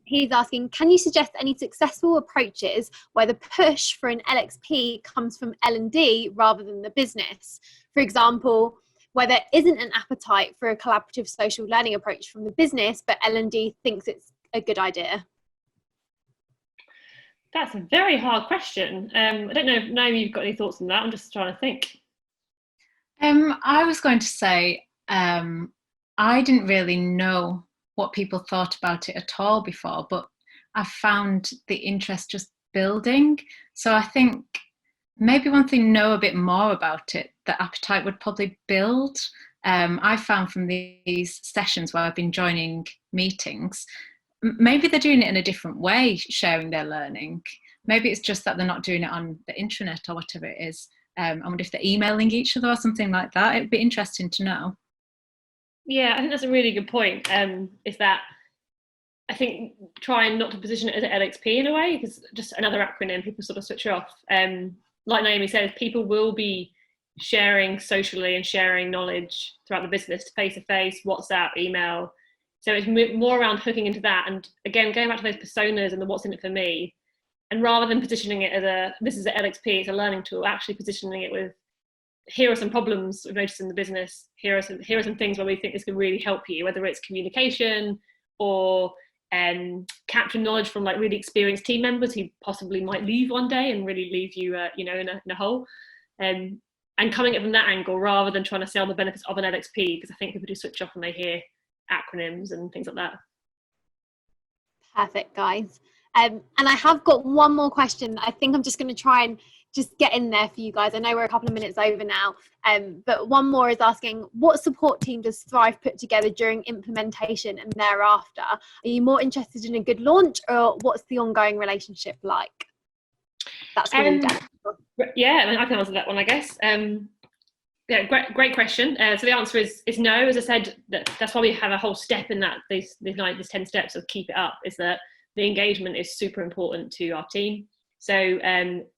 He's asking, can you suggest any successful approaches where the push for an LXP comes from L&D rather than the business? For example, where there isn't an appetite for a collaborative social learning approach from the business, but L&D thinks it's a good idea? That's a very hard question. I don't know if Naomi, you've got any thoughts on that. I'm just trying to think. I was going to say, I didn't really know what people thought about it at all before, but I found the interest just building. So I think maybe once they know a bit more about it, the appetite would probably build. I found from these sessions where I've been joining meetings, maybe they're doing it in a different way, sharing their learning. Maybe it's just that they're not doing it on the intranet or whatever it is. I wonder if they're emailing each other or something like that. It'd be interesting to know. Yeah, I think that's a really good point. Is that I think trying not to position it as an LXP in a way, because just another acronym, people sort of switch off. Like Naomi says, people will be sharing socially and sharing knowledge throughout the business, face-to-face, WhatsApp, email. So it's more around hooking into that. And again, going back to those personas and the what's in it for me, and rather than positioning it as this is an LXP, it's a learning tool, actually positioning it with, here are some problems we've noticed in the business, here are some things where we think this can really help you, whether it's communication or capturing knowledge from like really experienced team members who possibly might leave one day and really leave you, in a hole. And coming at it from that angle rather than trying to sell the benefits of an LXP, because I think people do switch off when they hear acronyms and things like that. Perfect, guys. And I have got one more question. I think I'm just going to try and just get in there for you guys. I know we're a couple of minutes over now, but one more is asking, what support team does Thrive put together during implementation and thereafter? Are you more interested in a good launch, or what's the ongoing relationship like? That's really yeah, I mean, I can answer that one, I guess. Yeah, great question. So the answer is no. As I said, that's why we have a whole step in that. These 10 steps of keep it up, is that the engagement is super important to our team. So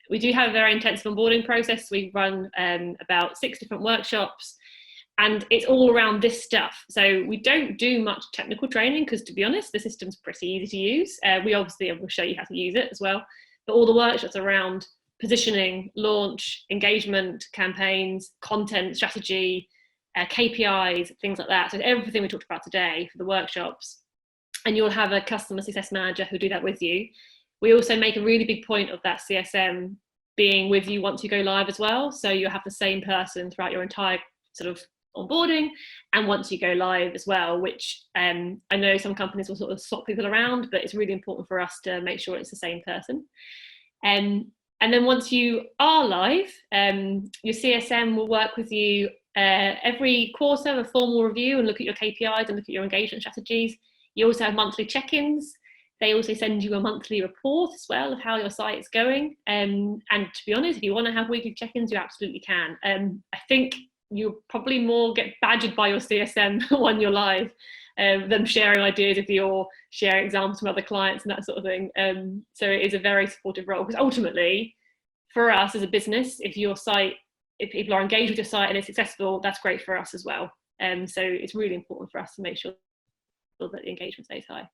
we do have a very intensive onboarding process. We run about 6 different workshops, and it's all around this stuff. So we don't do much technical training because, to be honest, the system's pretty easy to use. We obviously will show you how to use it as well. But all the workshops around positioning, launch, engagement, campaigns, content, strategy, KPIs, things like that. So everything we talked about today for the workshops. And you'll have a customer success manager who'll do that with you. We also make a really big point of that CSM being with you once you go live as well. So you'll have the same person throughout your entire sort of onboarding and once you go live as well, which I know some companies will sort of swap people around, but it's really important for us to make sure it's the same person. And then once you are live, your CSM will work with you every quarter, a formal review, and look at your KPIs and look at your engagement strategies. You also have monthly check-ins. They also send you a monthly report as well of how your site is going. And to be honest, if you want to have weekly check-ins, you absolutely can. I think you'll probably more get badgered by your CSM when you're live, them sharing ideas with you or sharing examples from other clients and that sort of thing. So it is a very supportive role, because ultimately, for us as a business, if people are engaged with your site and it's successful, that's great for us as well. So it's really important for us to make sure that the engagement stays high.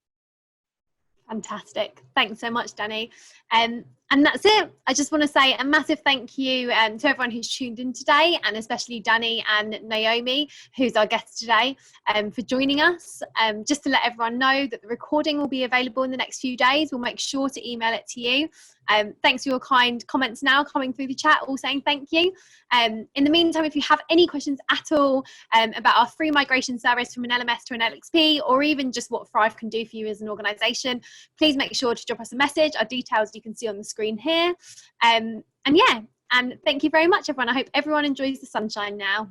Fantastic. Thanks so much, Danny. And that's it. I just want to say a massive thank you to everyone who's tuned in today, and especially Danny and Naomi, who's our guest today, for joining us. Just to let everyone know that the recording will be available in the next few days. We'll make sure to email it to you. Thanks for your kind comments now coming through the chat, all saying thank you. In the meantime, if you have any questions at all about our free migration service from an LMS to an LXP, or even just what Thrive can do for you as an organisation, please make sure to drop us a message. Our details you can see on the screen here. And thank you very much, everyone. I hope everyone enjoys the sunshine now.